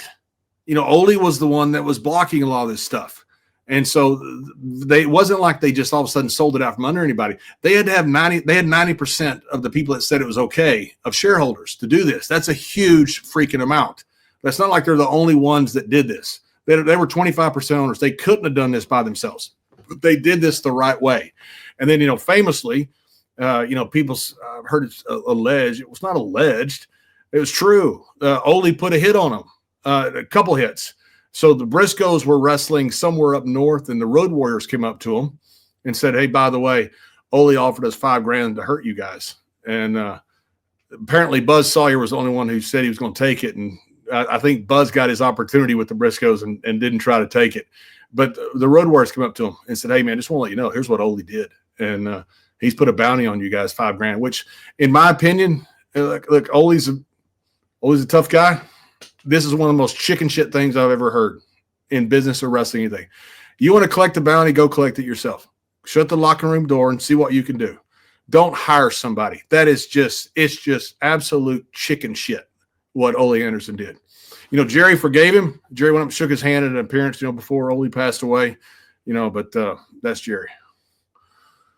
it. Ole was the one that was blocking a lot of this stuff. And so it wasn't like they just all of a sudden sold it out from under anybody. They had to have 90% of the people that said it was okay, of shareholders, to do this. That's a huge freaking amount. That's not like they're the only ones that did this. They were 25% owners. They couldn't have done this by themselves. But they did this the right way. And then, famously, people heard it alleged. It was not alleged. It was true. Ole put a hit on them, a couple hits. So the Briscoes were wrestling somewhere up north, and the Road Warriors came up to them and said, "Hey, by the way, Ole offered us $5,000 to hurt you guys." And apparently Buzz Sawyer was the only one who said he was going to take it. And I think Buzz got his opportunity with the Briscoes and didn't try to take it. But the Road Warriors came up to him and said, "Hey, man, just want to let you know, here's what Ole did. And he's put a bounty on you guys, $5,000, which in my opinion, look, Ole's a tough guy. This is one of the most chicken shit things I've ever heard in business or wrestling, anything. You want to collect the bounty, go collect it yourself. Shut the locker room door and see what you can do. Don't hire somebody. It's just absolute chicken shit what Ole Anderson did. Jerry forgave him. Jerry went up and shook his hand at an appearance, before Ole passed away, but that's Jerry.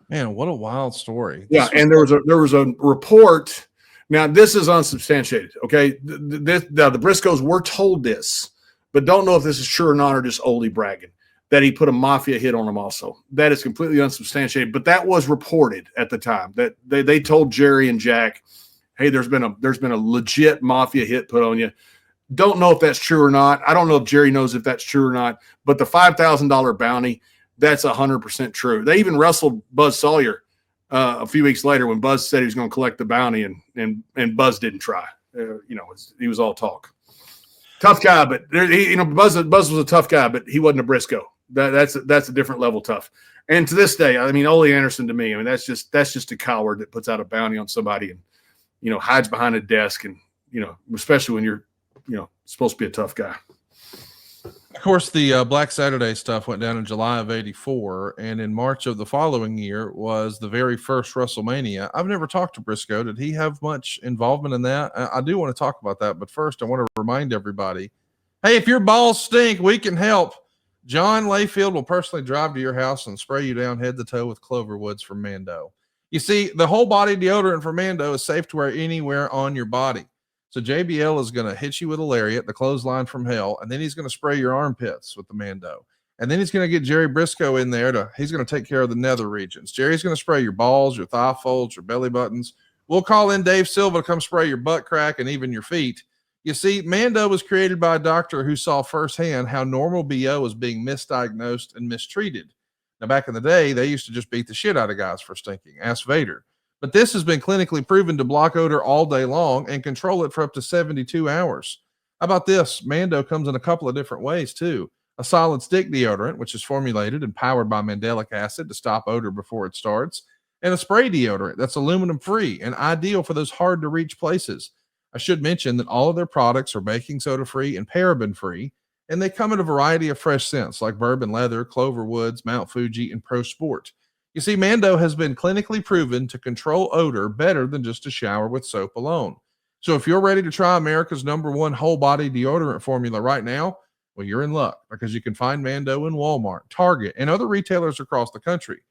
Man, what a wild story. Yeah, and there was a report. Now, this is unsubstantiated, okay? The Briscoes were told this, but don't know if this is true or not, or just Ole bragging, that he put a mafia hit on him also. That is completely unsubstantiated, but that was reported at the time, that they told Jerry and Jack, hey, there's been a legit mafia hit put on you. Don't know if that's true or not. I don't know if Jerry knows if that's true or not, but the $5,000 bounty, that's 100% true. They even wrestled Buzz Sawyer a few weeks later when Buzz said he was going to collect the bounty, and Buzz didn't try. He was all talk. Tough guy, but Buzz was a tough guy, but he wasn't a Briscoe. That's a different level tough. And to this day, Ole Anderson to me, that's just a coward that puts out a bounty on somebody and hides behind a desk, and especially when you're supposed to be a tough guy. Of course, the Black Saturday stuff went down in July of '84, and in March of the following year was the very first WrestleMania. I've never talked to Briscoe. Did he have much involvement in that? I do want to talk about that, but first I want to remind everybody, hey, if your balls stink, we can help. John Layfield will personally drive to your house and spray you down head to toe with Clover Woods from Mando. You see, the whole body deodorant from Mando is safe to wear anywhere on your body. So JBL is going to hit you with a lariat, the clothesline from hell, and then he's going to spray your armpits with the Mando. And then he's going to get Jerry Briscoe in there he's going to take care of the nether regions. Jerry's going to spray your balls, your thigh folds, your belly buttons. We'll call in Dave Silva to come spray your butt crack and even your feet. You see, Mando was created by a doctor who saw firsthand how normal BO was being misdiagnosed and mistreated. Now, back in the day, they used to just beat the shit out of guys for stinking. Ask Vader. But this has been clinically proven to block odor all day long and control it for up to 72 hours. How about this? Mando comes in a couple of different ways, too. A solid stick deodorant, which is formulated and powered by mandelic acid to stop odor before it starts, and a spray deodorant that's aluminum-free and ideal for those hard-to-reach places. I should mention that all of their products are baking soda-free and paraben-free, and they come in a variety of fresh scents like bourbon leather, Clover Woods, Mount Fuji, and Pro Sport. You see, Mando has been clinically proven to control odor better than just a shower with soap alone. So if you're ready to try America's #1 whole body deodorant formula right now, well, you're in luck, because you can find Mando in Walmart, Target, and other retailers across the country.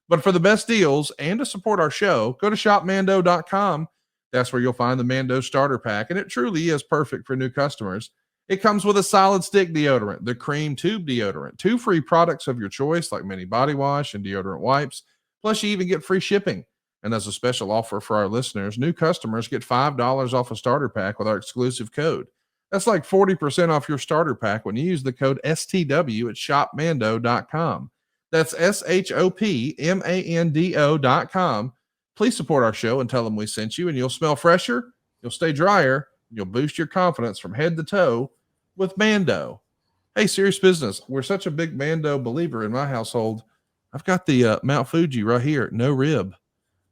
But for the best deals and to support our show, go to shopmando.com. That's where you'll find the Mando starter pack, and it truly is perfect for new customers. It comes with a solid stick deodorant, the cream tube deodorant, 2 free products of your choice like mini body wash and deodorant wipes. Plus, you even get free shipping. And as a special offer for our listeners, new customers get $5 off a starter pack with our exclusive code. That's like 40% off your starter pack when you use the code STW at shopmando.com. That's SHOPMANDO.com. Please support our show and tell them we sent you, and you'll smell fresher, you'll stay drier, you'll boost your confidence from head to toe with Mando. Hey, serious business. We're such a big Mando believer in my household. I've got the Mount Fuji right here, no rib.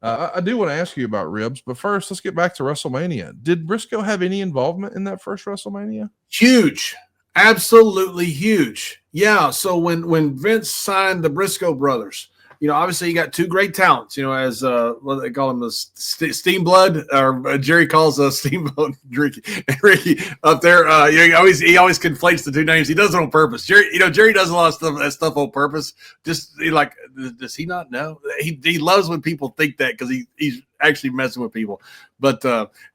I do want to ask you about ribs, but first, let's get back to WrestleMania. Did Briscoe have any involvement in that first WrestleMania? Huge. Absolutely huge. Yeah. So when Vince signed the Briscoe brothers, obviously you got 2 great talents, as what they call them, the Steam Blood, or Jerry calls Steamboat Ricky up there. He always conflates the 2 names. He does it on purpose. Jerry does a lot of stuff on purpose. Just does he not know? He loves when people think that, because he's actually messing with people. But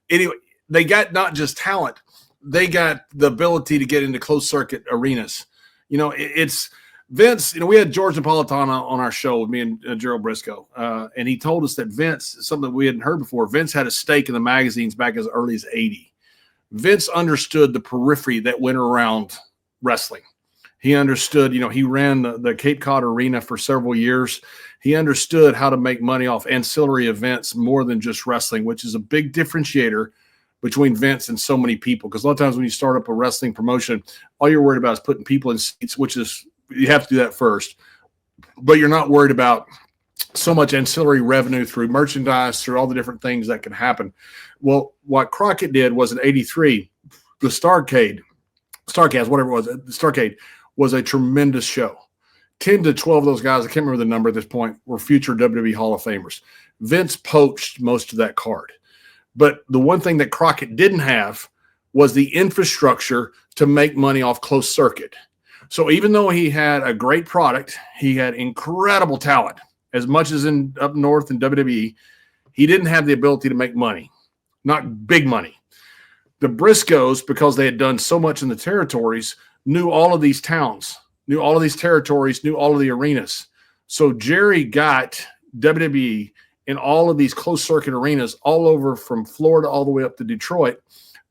anyway, they got not just talent, they got the ability to get into closed circuit arenas. It's Vince, we had George Napolitano on our show with me and Gerald Briscoe, and he told us that Vince, something we hadn't heard before, Vince had a stake in the magazines back as early as 80. Vince understood the periphery that went around wrestling. He understood, he ran the Cape Cod Arena for several years. He understood how to make money off ancillary events more than just wrestling, which is a big differentiator between Vince and so many people. Because a lot of times when you start up a wrestling promotion, all you're worried about is putting people in seats, which is, you have to do that first, but you're not worried about so much ancillary revenue through merchandise, through all the different things that can happen. Well, what Crockett did was in '83, the Starrcade, whatever it was, the Starrcade was a tremendous show. 10 to 12 of those guys, I can't remember the number at this point, were future WWE Hall of Famers. Vince poached most of that card. But the one thing that Crockett didn't have was the infrastructure to make money off closed circuit. So even though he had a great product, he had incredible talent, as much as in up north in WWE, he didn't have the ability to make money, not big money. The Briscoes, because they had done so much in the territories, knew all of these towns, knew all of these territories, knew all of the arenas. So Jerry got WWE in all of these closed circuit arenas all over from Florida all the way up to Detroit.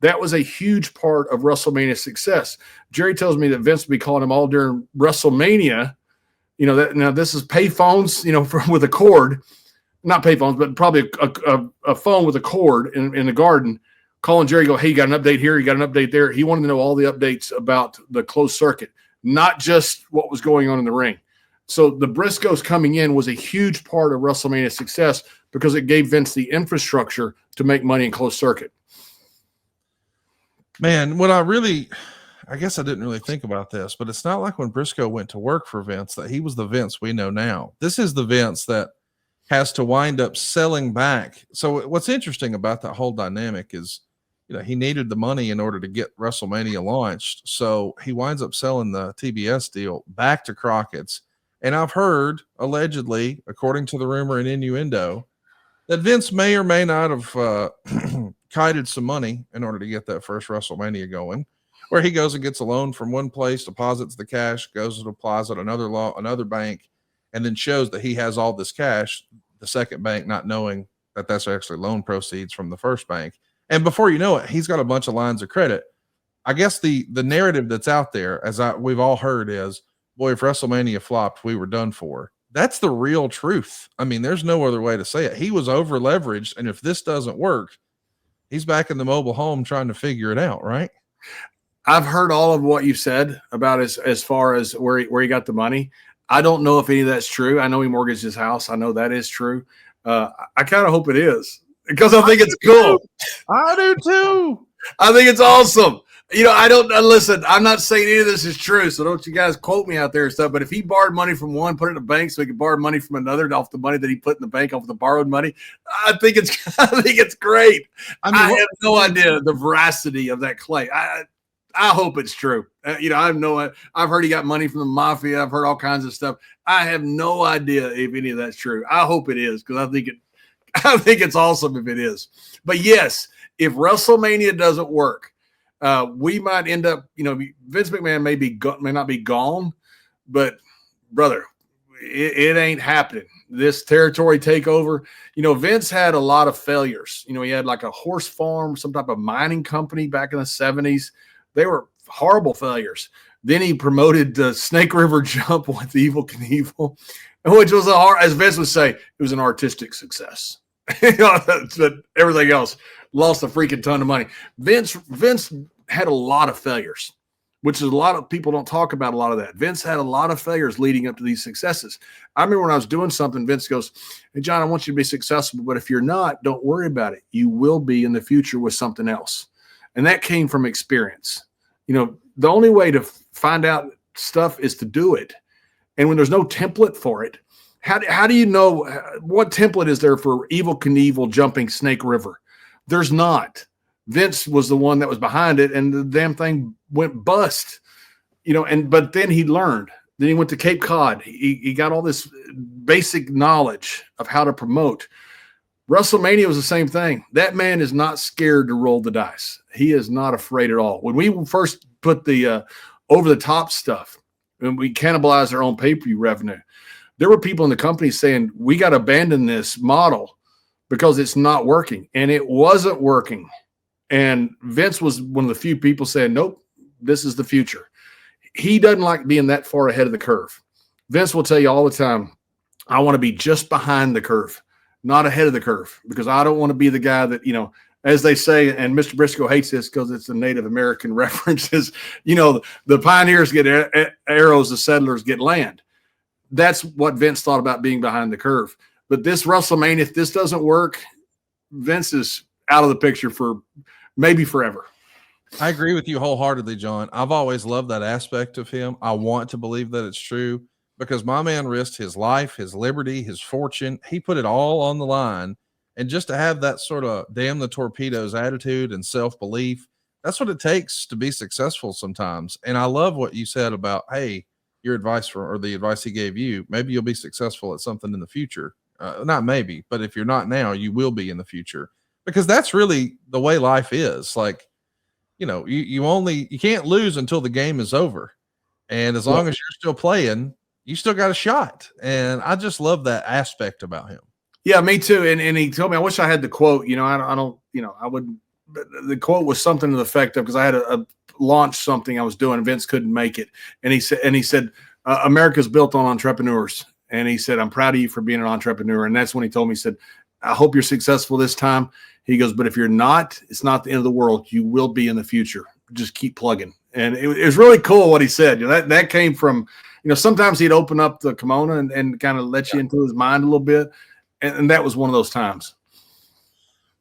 That was a huge part of WrestleMania's success. Jerry tells me that Vince would be calling him all during WrestleMania. You know, that now this is pay phones, you know, with a cord, not pay phones, but probably a phone with a cord in the garden, calling Jerry, go, hey, you got an update here, you got an update there. He wanted to know all the updates about the closed circuit, not just what was going on in the ring. So the Briscoes coming in was a huge part of WrestleMania's success because it gave Vince the infrastructure to make money in closed circuit. Man, I guess I didn't really think about this, but it's not like when Briscoe went to work for Vince that he was the Vince we know now. This is the Vince that has to wind up selling back. So what's interesting about that whole dynamic is, you know, he needed the money in order to get WrestleMania launched. So he winds up selling the TBS deal back to Crockett's. And I've heard, allegedly, according to the rumor and innuendo, that Vince may or may not have kited some money in order to get that first WrestleMania going, where he goes and gets a loan from one place, deposits the cash, goes and applies at another bank, and then shows that he has all this cash, the second bank not knowing that that's actually loan proceeds from the first bank. And before you know it, he's got a bunch of lines of credit. I guess the narrative that's out there, we've all heard, is, boy, if WrestleMania flopped, we were done for. That's the real truth. I mean, there's no other way to say it. He was over leveraged, and if this doesn't work, he's back in the mobile home trying to figure it out, right? I've heard all of what you've said about as far as where he got the money. I don't know if any of that's true. I know he mortgaged his house. I know that is true. I kind of hope it is because I think it's cool. I do too. I think it's awesome. You know, I don't listen. I'm not saying any of this is true, so don't you guys quote me out there and stuff. But if he borrowed money from one, put it in the bank, so he could borrow money from another off the money that he put in the bank off the borrowed money, I think it's great. I have no idea the veracity of that claim. I hope it's true. You know, I've heard he got money from the mafia. I've heard all kinds of stuff. I have no idea if any of that's true. I hope it is because I think it's awesome if it is. But yes, if WrestleMania doesn't work, we might end up, you know, Vince McMahon may not be gone, but brother, it ain't happening. This territory takeover, you know, Vince had a lot of failures. You know, he had like a horse farm, some type of mining company back in the 70s. They were horrible failures. Then he promoted the Snake River Jump with Evel Knievel, which was as Vince would say, it was an artistic success. You know, but everything else lost a freaking ton of money. Vince had a lot of failures, which is a lot of people don't talk about a lot of that. Vince had a lot of failures leading up to these successes. I remember when I was doing something, Vince goes, hey, John, I want you to be successful, but if you're not, don't worry about it. You will be in the future with something else. And that came from experience. You know, the only way to find out stuff is to do it. And when there's no template for it, how do you know what template is there for Evel Knievel jumping Snake River? There's not. Vince was the one that was behind it, and the damn thing went bust. You know, but then he learned. Then he went to Cape Cod. He got all this basic knowledge of how to promote. WrestleMania was the same thing. That man is not scared to roll the dice. He is not afraid at all. When we first put the over-the-top stuff, and we cannibalized our own pay-per-view revenue, there were people in the company saying, we got to abandon this model because it's not working. And it wasn't working. And Vince was one of the few people saying, nope, this is the future. He doesn't like being that far ahead of the curve. Vince will tell you all the time, I want to be just behind the curve, not ahead of the curve, because I don't want to be the guy that, you know, as they say, and Mr. Briscoe hates this because it's a Native American references, you know, the pioneers get arrows, the settlers get land. That's what Vince thought about being behind the curve. But this WrestleMania, if this doesn't work, Vince is out of the picture for maybe forever. I agree with you wholeheartedly, John. I've always loved that aspect of him. I want to believe that it's true because my man risked his life, his liberty, his fortune. He put it all on the line. And just to have that sort of damn the torpedoes attitude and self-belief That's what it takes to be successful sometimes. And I love what you said about, hey, your advice or the advice he gave you, maybe you'll be successful at something in the future. Not maybe, but if you're not now, you will be in the future, because that's really the way life is. Like, you can't lose until the game is over. And as long as you're still playing, you still got a shot. And I just love that aspect about him. Yeah, me too. And he told me, I wish I had the quote, I don't, I wouldn't, the quote was something to the effect of, because I had a launch something I was doing, Vince couldn't make it. And he said, America's built on entrepreneurs. And he said, I'm proud of you for being an entrepreneur. And that's when he told me, he said, I hope you're successful this time. He goes, but if you're not, it's not the end of the world. You will be in the future. Just keep plugging. And it was really cool what he said. That came from, sometimes he'd open up the kimono and kind of let you into his mind a little bit. And that was one of those times.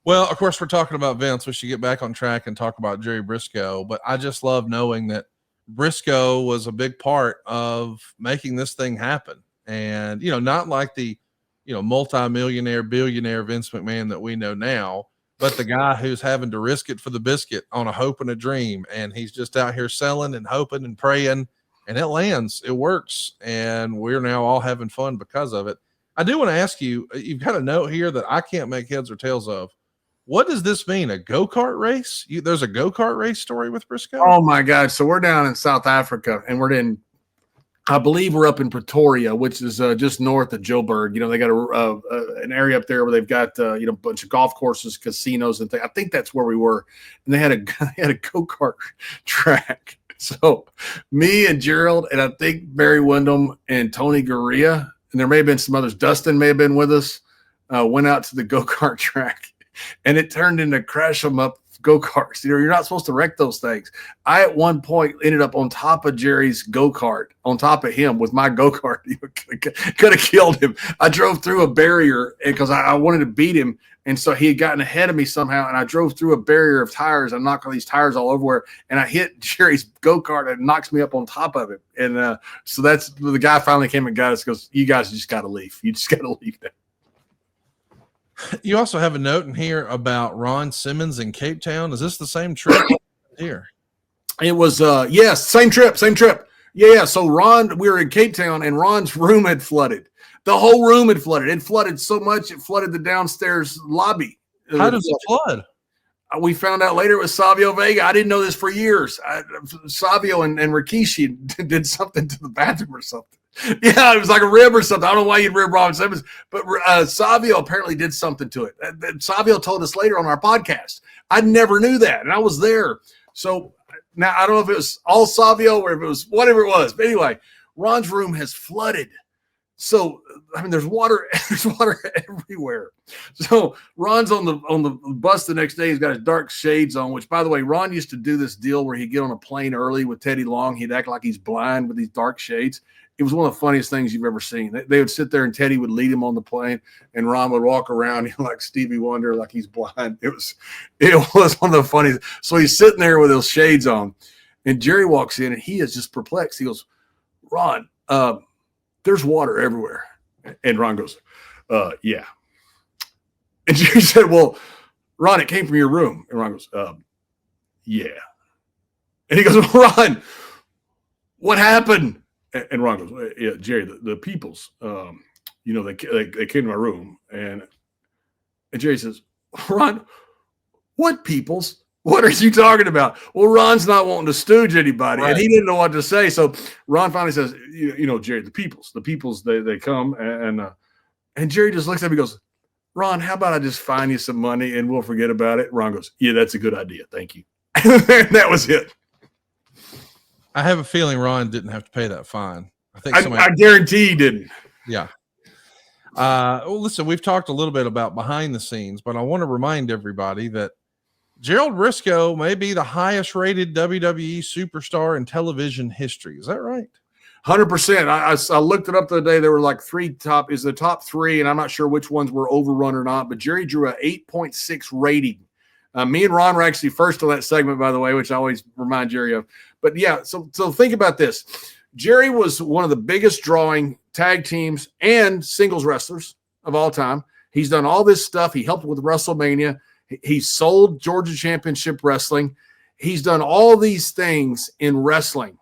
Well, of course, we're talking about Vince. We should get back on track and talk about Jerry Briscoe. But I just love knowing that Briscoe was a big part of making this thing happen. And, not like the, multi-millionaire, billionaire Vince McMahon that we know now, but the guy who's having to risk it for the biscuit on a hope and a dream. And he's just out here selling and hoping and praying, and it lands, it works. And we're now all having fun because of it. I do want to ask you, you've got a note here that I can't make heads or tails of. What does this mean? A go-kart race? There's a go-kart race story with Briscoe? Oh my God. So we're down in South Africa, and I believe we're up in Pretoria, which is just north of Joburg. They got an area up there where they've got a bunch of golf courses, casinos, and things. I think that's where we were. And they had a go-kart track. So me and Gerald, and I think Barry Windham and Tony Gurria, and there may have been some others. Dustin may have been with us. Went out to the go-kart track, and it turned into crash them up go-karts. You're not supposed to wreck those things. I at one point ended up on top of Jerry's go-kart, on top of him with my go-kart. Could have killed him. I drove through a barrier because I wanted to beat him, and so he had gotten ahead of me somehow, and I drove through a barrier of tires. I knocked all these tires all over, and I hit Jerry's go-kart, and it knocks me up on top of it. And so that's the guy finally came and got us, goes, you guys just got to leave. You just got to leave now. You also have a note in here about Ron Simmons in Cape Town. Is this the same trip here? It was, yes, same trip. Yeah. So we were in Cape Town, and Ron's room had flooded. The whole room had flooded. It flooded so much, it flooded the downstairs lobby. How does it flood? We found out later it was Savio Vega. I didn't know this for years. Savio and Rikishi did something to the bathroom or something. Yeah, it was like a rib or something. I don't know why you'd rib Ron Simmons, but Savio apparently did something to it. Savio told us later on our podcast. I never knew that, and I was there. So now I don't know if it was all Savio or if it was whatever it was. But anyway, Ron's room has flooded. So there's water everywhere. So Ron's on the bus the next day. He's got his dark shades on, which, by the way, Ron used to do this deal where he'd get on a plane early with Teddy Long. He'd act like he's blind with these dark shades. It was one of the funniest things you've ever seen. They would sit there, and Teddy would lead him on the plane, and Ron would walk around like Stevie Wonder, like he's blind. It was one of the funniest. So he's sitting there with those shades on, and Jerry walks in, and he is just perplexed. He goes, Ron, there's water everywhere. And Ron goes, yeah. And Jerry said, well, Ron, it came from your room. And Ron goes, yeah. And he goes, Ron, what happened? And Ron goes, yeah, Jerry, the peoples, they came to my room. And Jerry says, Ron, what peoples? What are you talking about? Well, Ron's not wanting to stooge anybody, right. And he didn't know what to say. So Ron finally says, Jerry, the peoples, they come. And Jerry just looks at me and goes, Ron, how about I just find you some money and we'll forget about it? Ron goes, yeah, that's a good idea. Thank you. And that was it. I have a feeling Ron didn't have to pay that fine. I guarantee he didn't. Yeah. Well, listen, we've talked a little bit about behind the scenes, but I want to remind everybody that Gerald Briscoe may be the highest rated WWE superstar in television history. Is that right? 100%. I looked it up the other day. There were like the top three, and I'm not sure which ones were overrun or not, but Jerry drew a 8.6 rating. Me and Ron were actually first on that segment, by the way, which I always remind Jerry of. But yeah, so think about this. Jerry was one of the biggest drawing tag teams and singles wrestlers of all time. He's done all this stuff. He helped with WrestleMania. He sold Georgia Championship Wrestling. He's done all these things in wrestling.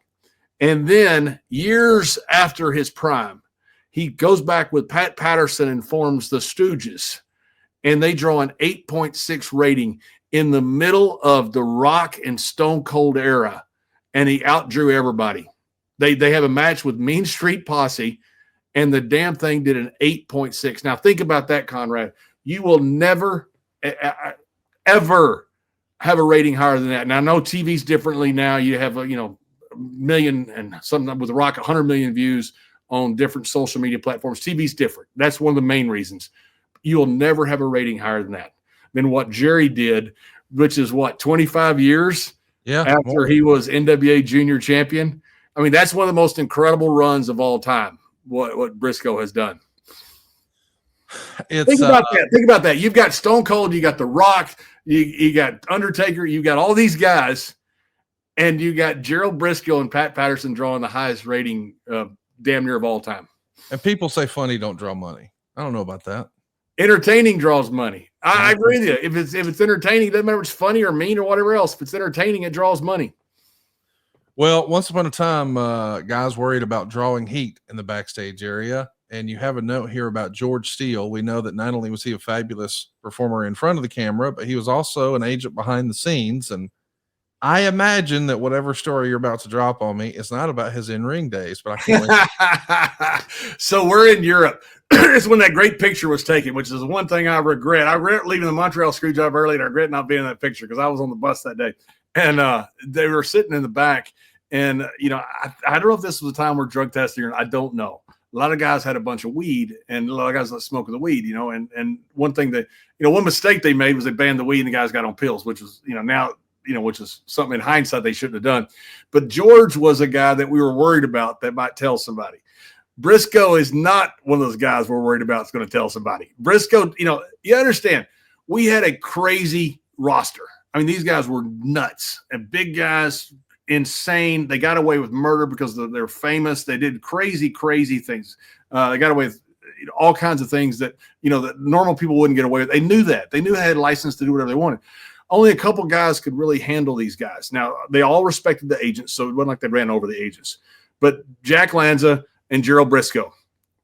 And then years after his prime, he goes back with Pat Patterson and forms the Stooges. And they draw an 8.6 rating in the middle of the Rock and Stone Cold era. And he outdrew everybody. They have a match with Mean Street Posse, and the damn thing did an 8.6. Now, think about that, Conrad. You will never, ever have a rating higher than that. Now, I know TV's differently now. You have, a million and something with The Rock, 100 million views on different social media platforms. TV's different. That's one of the main reasons. You'll never have a rating higher than what Jerry did, which is 25 years after he was NWA junior champion. I mean, that's one of the most incredible runs of all time, what Briscoe has done. Think about that. You've got Stone Cold, you got The Rock, you got Undertaker, you got all these guys, and you got Gerald Briscoe and Pat Patterson drawing the highest rating damn near of all time. And people say funny don't draw money. I don't know about that. Entertaining draws money. I agree with you. If it's entertaining, it doesn't matter if it's funny or mean or whatever else. If it's entertaining, it draws money. Well, once upon a time, guys worried about drawing heat in the backstage area. And you have a note here about George Steele. We know that not only was he a fabulous performer in front of the camera, but he was also an agent behind the scenes. And I imagine that whatever story you're about to drop on me is not about his in-ring days, but I can't wait. So we're in Europe. It's when that great picture was taken, which is the one thing I regret. I regret leaving the Montreal Screwjob early, and I regret not being in that picture because I was on the bus that day. And they were sitting in the back. And, I don't know if this was a time where drug testing, or I don't know. A lot of guys had a bunch of weed, and a lot of guys let smoke the weed, and one thing that, one mistake they made was they banned the weed and the guys got on pills, which was, now, which is something in hindsight they shouldn't have done. But George was a guy that we were worried about that might tell somebody. Briscoe is not one of those guys we're worried about is going to tell somebody. Briscoe, you understand, we had a crazy roster. I mean, these guys were nuts and big guys, insane. They got away with murder because they're famous. They did crazy, crazy things. They got away with all kinds of things that, that normal people wouldn't get away with. They knew that. They knew they had a license to do whatever they wanted. Only a couple guys could really handle these guys. Now, they all respected the agents, so it wasn't like they ran over the agents. But Jack Lanza and Gerald Briscoe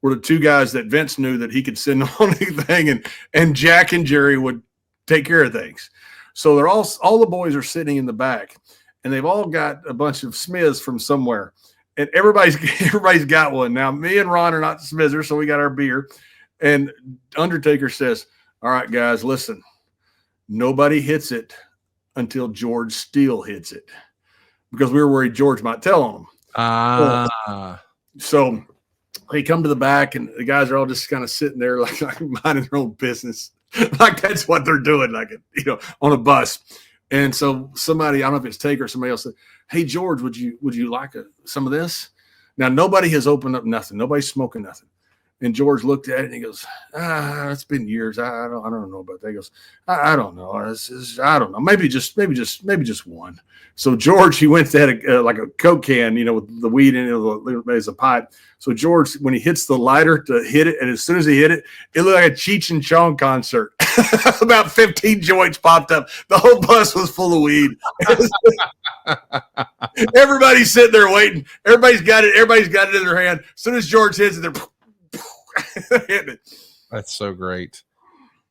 were the two guys that Vince knew that he could send on anything, and Jack and Jerry would take care of things. So they're all the boys are sitting in the back, and they've all got a bunch of Smiths from somewhere, and everybody's got one. Now, me and Ron are not Smithers, so we got our beer. And Undertaker says, "All right, guys, listen. Nobody hits it until George Steele hits it," because we were worried George might tell on him. So they come to the back, and the guys are all just kind of sitting there like minding their own business. Like that's what they're doing, like, on a bus. And so somebody, I don't know if it's Taker or somebody else said, "Hey, George, would you like some of this?" Now, nobody has opened up nothing. Nobody's smoking nothing. And George looked at it and he goes, "It's been years. I don't know about that." He goes, I don't know. I don't know. Maybe just one. So George, he went to had like a Coke can, with the weed in it as a pipe. So George, when he hits the lighter to hit it, and as soon as he hit it, it looked like a Cheech and Chong concert. About 15 joints popped up. The whole bus was full of weed. Everybody's sitting there waiting. Everybody's got it in their hand. As soon as George hits it, they're hitting it. That's so great.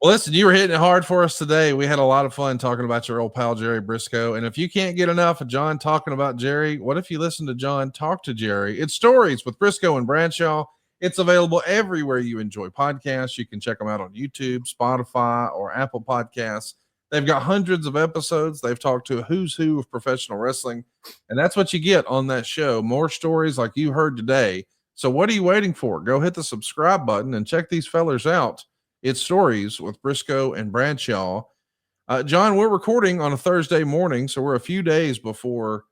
Well, listen, you were hitting it hard for us today. We had a lot of fun talking about your old pal, Jerry Briscoe. And if you can't get enough of John talking about Jerry, what if you listen to John talk to Jerry? It's Stories with Briscoe and Bradshaw. It's available everywhere you enjoy podcasts. You can check them out on YouTube, Spotify, or Apple Podcasts. They've got hundreds of episodes. They've talked to a who's who of professional wrestling. And that's what you get on that show. More stories like you heard today. So what are you waiting for? Go hit the subscribe button and check these fellers out. It's Stories with Briscoe and Bradshaw. John, we're recording on a Thursday morning, so we're a few days before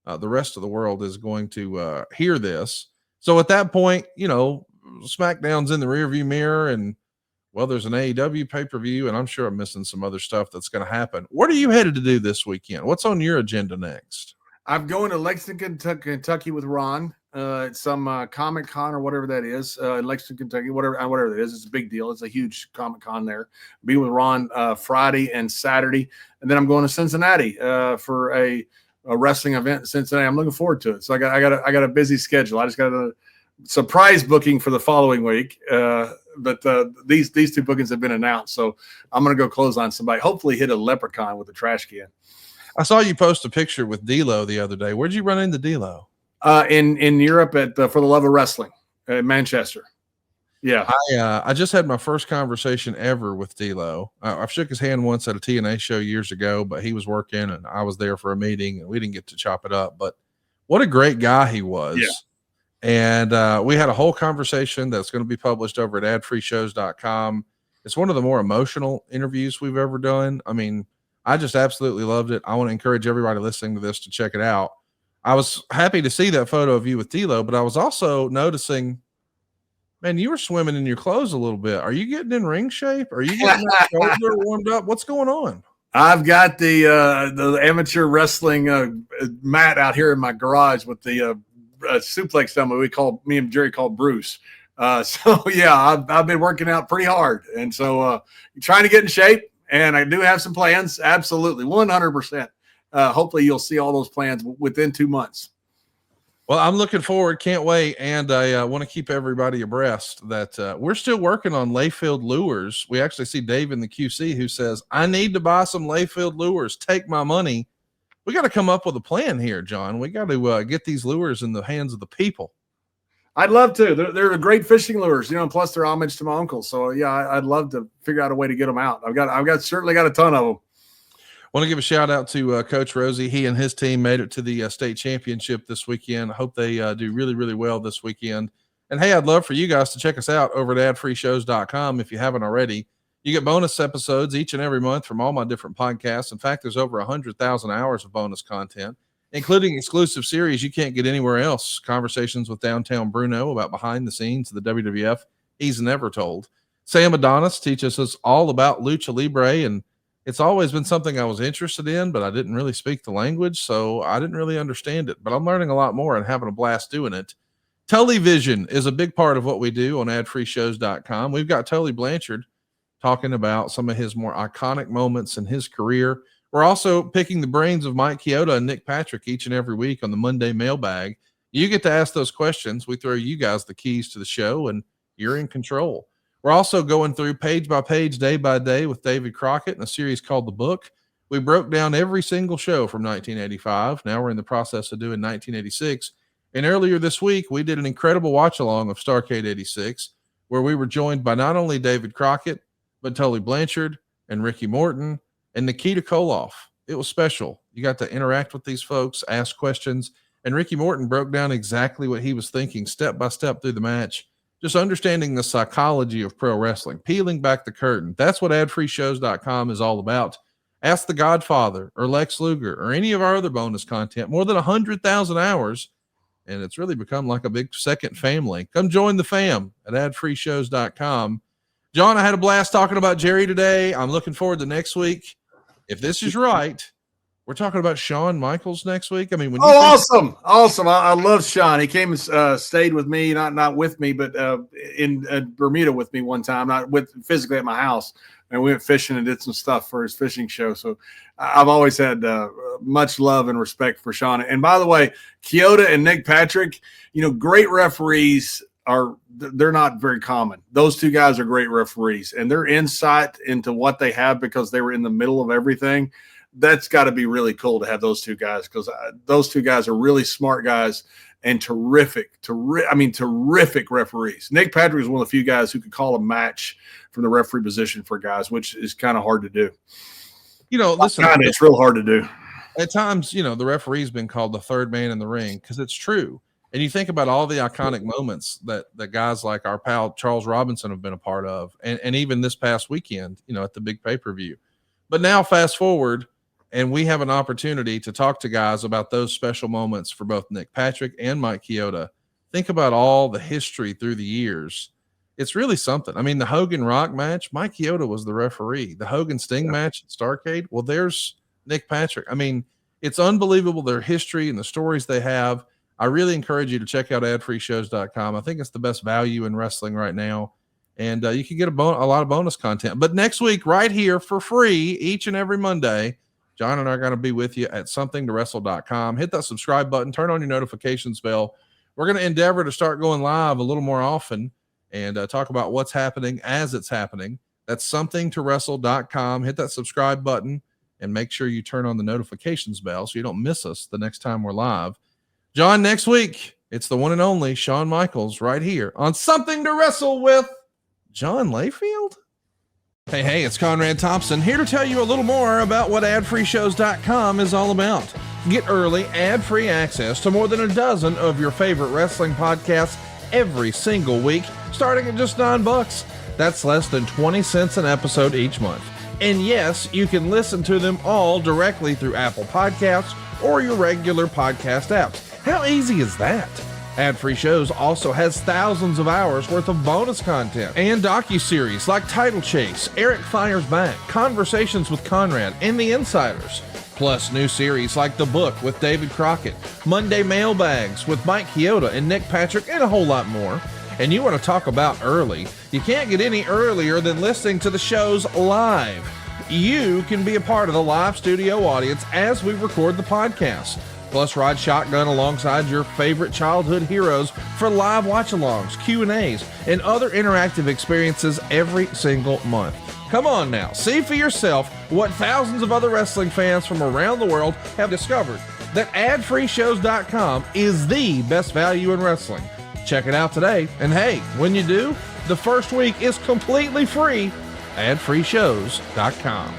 the rest of the world is going to hear this. So at that point, SmackDown's in the rearview mirror, and, well, there's an AEW pay-per-view, and I'm sure I'm missing some other stuff that's going to happen. What are you headed to do this weekend? What's on your agenda next? I'm going to Lexington, Kentucky with Ron. It's some Comic Con or whatever that is in Lexington, Kentucky. Whatever that is, it's a big deal. It's a huge Comic Con there. Be with Ron Friday and Saturday, and then I'm going to Cincinnati for a wrestling event in Cincinnati. I'm looking forward to it. So I got a busy schedule. I just got a surprise booking for the following week. But these two bookings have been announced, so I'm going to go close on somebody. Hopefully, hit a leprechaun with a trash can. I saw you post a picture with D'Lo the other day. Where'd you run into D'Lo? In Europe at For the Love of Wrestling at Manchester. Yeah. I just had my first conversation ever with D'Lo. I've shook his hand once at a TNA show years ago, but he was working and I was there for a meeting and we didn't get to chop it up. But what a great guy he was. Yeah. And we had a whole conversation that's going to be published over at adfreeshows.com. It's one of the more emotional interviews we've ever done. I mean, I just absolutely loved it. I want to encourage everybody listening to this to check it out. I was happy to see that photo of you with D'Lo, but I was also noticing, man, you were swimming in your clothes a little bit. Are you getting in ring shape? Are you getting that shoulder warmed up? What's going on? I've got the amateur wrestling mat out here in my garage with the suplex dummy me and Jerry called Bruce. So yeah, I've been working out pretty hard, and so trying to get in shape. And I do have some plans. Absolutely, 100%. Hopefully, you'll see all those plans within 2 months. Well, I'm looking forward. Can't wait. And I want to keep everybody abreast that we're still working on Layfield lures. We actually see Dave in the QC who says, I need to buy some Layfield lures. Take my money. We got to come up with a plan here, John. We got to get these lures in the hands of the people. I'd love to. They're great fishing lures, and plus they're homage to my uncle. So yeah, I'd love to figure out a way to get them out. I've certainly got a ton of them. Want to give a shout out to Coach Rosie. He and his team made it to the state championship this weekend. I hope they do really, really well this weekend. And hey, I'd love for you guys to check us out over at adfreeshows.com if you haven't already. You get bonus episodes each and every month from all my different podcasts. In fact, there's over 100,000 hours of bonus content, including exclusive series you can't get anywhere else. Conversations with Downtown Bruno about behind the scenes of the WWF he's never told. Sam Adonis teaches us all about Lucha Libre, and it's always been something I was interested in, but I didn't really speak the language, so I didn't really understand it. But I'm learning a lot more and having a blast doing it. Tully Vision is a big part of what we do on adfreeshows.com. We've got Tully Blanchard talking about some of his more iconic moments in his career. We're also picking the brains of Mike Chioda and Nick Patrick each and every week on the Monday mailbag. You get to ask those questions. We throw you guys the keys to the show, and you're in control. We're also going through page by page, day by day with David Crockett in a series called The Book. We broke down every single show from 1985. Now we're in the process of doing 1986. And earlier this week, we did an incredible watch-along of Starrcade 86, where we were joined by not only David Crockett, but Tully Blanchard and Ricky Morton and Nikita Koloff. It was special. You got to interact with these folks, ask questions, and Ricky Morton broke down exactly what he was thinking step by step through the match. Just understanding the psychology of pro wrestling, peeling back the curtain. That's what adfreeshows.com is all about. Ask the Godfather or Lex Luger or any of our other bonus content, more than 100,000 hours, and it's really become like a big second family. Come join the fam at adfreeshows.com. John, I had a blast talking about Jerry today. I'm looking forward to next week. If this is right, we're talking about Shawn Michaels next week. I mean, awesome. I love Shawn. He came and stayed with me, not with me, but in Bermuda with me one time, not physically at my house. And we went fishing and did some stuff for his fishing show. So I've always had much love and respect for Shawn. And by the way, Chioda and Nick Patrick, great referees they're not very common. Those two guys are great referees, and their insight into what they have because they were in the middle of everything. That's got to be really cool to have those two guys, because those two guys are really smart guys and terrific referees. Nick Patrick is one of the few guys who could call a match from the referee position for guys, which is kind of hard to do. Listen, it's real hard to do. At times, the referee's been called the third man in the ring because it's true. And you think about all the iconic moments that guys like our pal Charles Robinson have been a part of, and even this past weekend, at the big pay-per-view. But now fast forward, and we have an opportunity to talk to guys about those special moments for both Nick Patrick and Mike Chioda. Think about all the history through the years. It's really something. I mean, the Hogan Rock match, Mike Chioda was the referee. The Hogan Sting match at Starrcade, well, there's Nick Patrick. I mean, it's unbelievable, their history and the stories they have. I really encourage you to check out adfreeshows.com. I think it's the best value in wrestling right now. And you can get a lot of bonus content. But next week, right here for free, each and every Monday, John and I are going to be with you at somethingtowrestle.com. Hit that subscribe button, turn on your notifications bell. We're going to endeavor to start going live a little more often and talk about what's happening as it's happening. That's somethingtowrestle.com. Hit that subscribe button and make sure you turn on the notifications bell so you don't miss us the next time we're live. John, next week, it's the one and only Shawn Michaels right here on Something to Wrestle with John Layfield. Hey, it's Conrad Thompson here to tell you a little more about what adfreeshows.com is all about. Get early, ad-free access to more than a dozen of your favorite wrestling podcasts every single week, starting at just $9. That's less than 20 cents an episode each month. And yes, you can listen to them all directly through Apple Podcasts or your regular podcast apps. How easy is that? Ad-free shows also has thousands of hours worth of bonus content and docuseries like Title Chase, Eric Fires Back, Conversations with Conrad, and The Insiders. Plus new series like The Book with David Crockett, Monday Mailbags with Mike Chioda and Nick Patrick, and a whole lot more. And you want to talk about early? You can't get any earlier than listening to the shows live. You can be a part of the live studio audience as we record the podcast. Plus, ride shotgun alongside your favorite childhood heroes for live watch-alongs, Q&As, and other interactive experiences every single month. Come on now, see for yourself what thousands of other wrestling fans from around the world have discovered, that adfreeshows.com is the best value in wrestling. Check it out today, and hey, when you do, the first week is completely free. adfreeshows.com.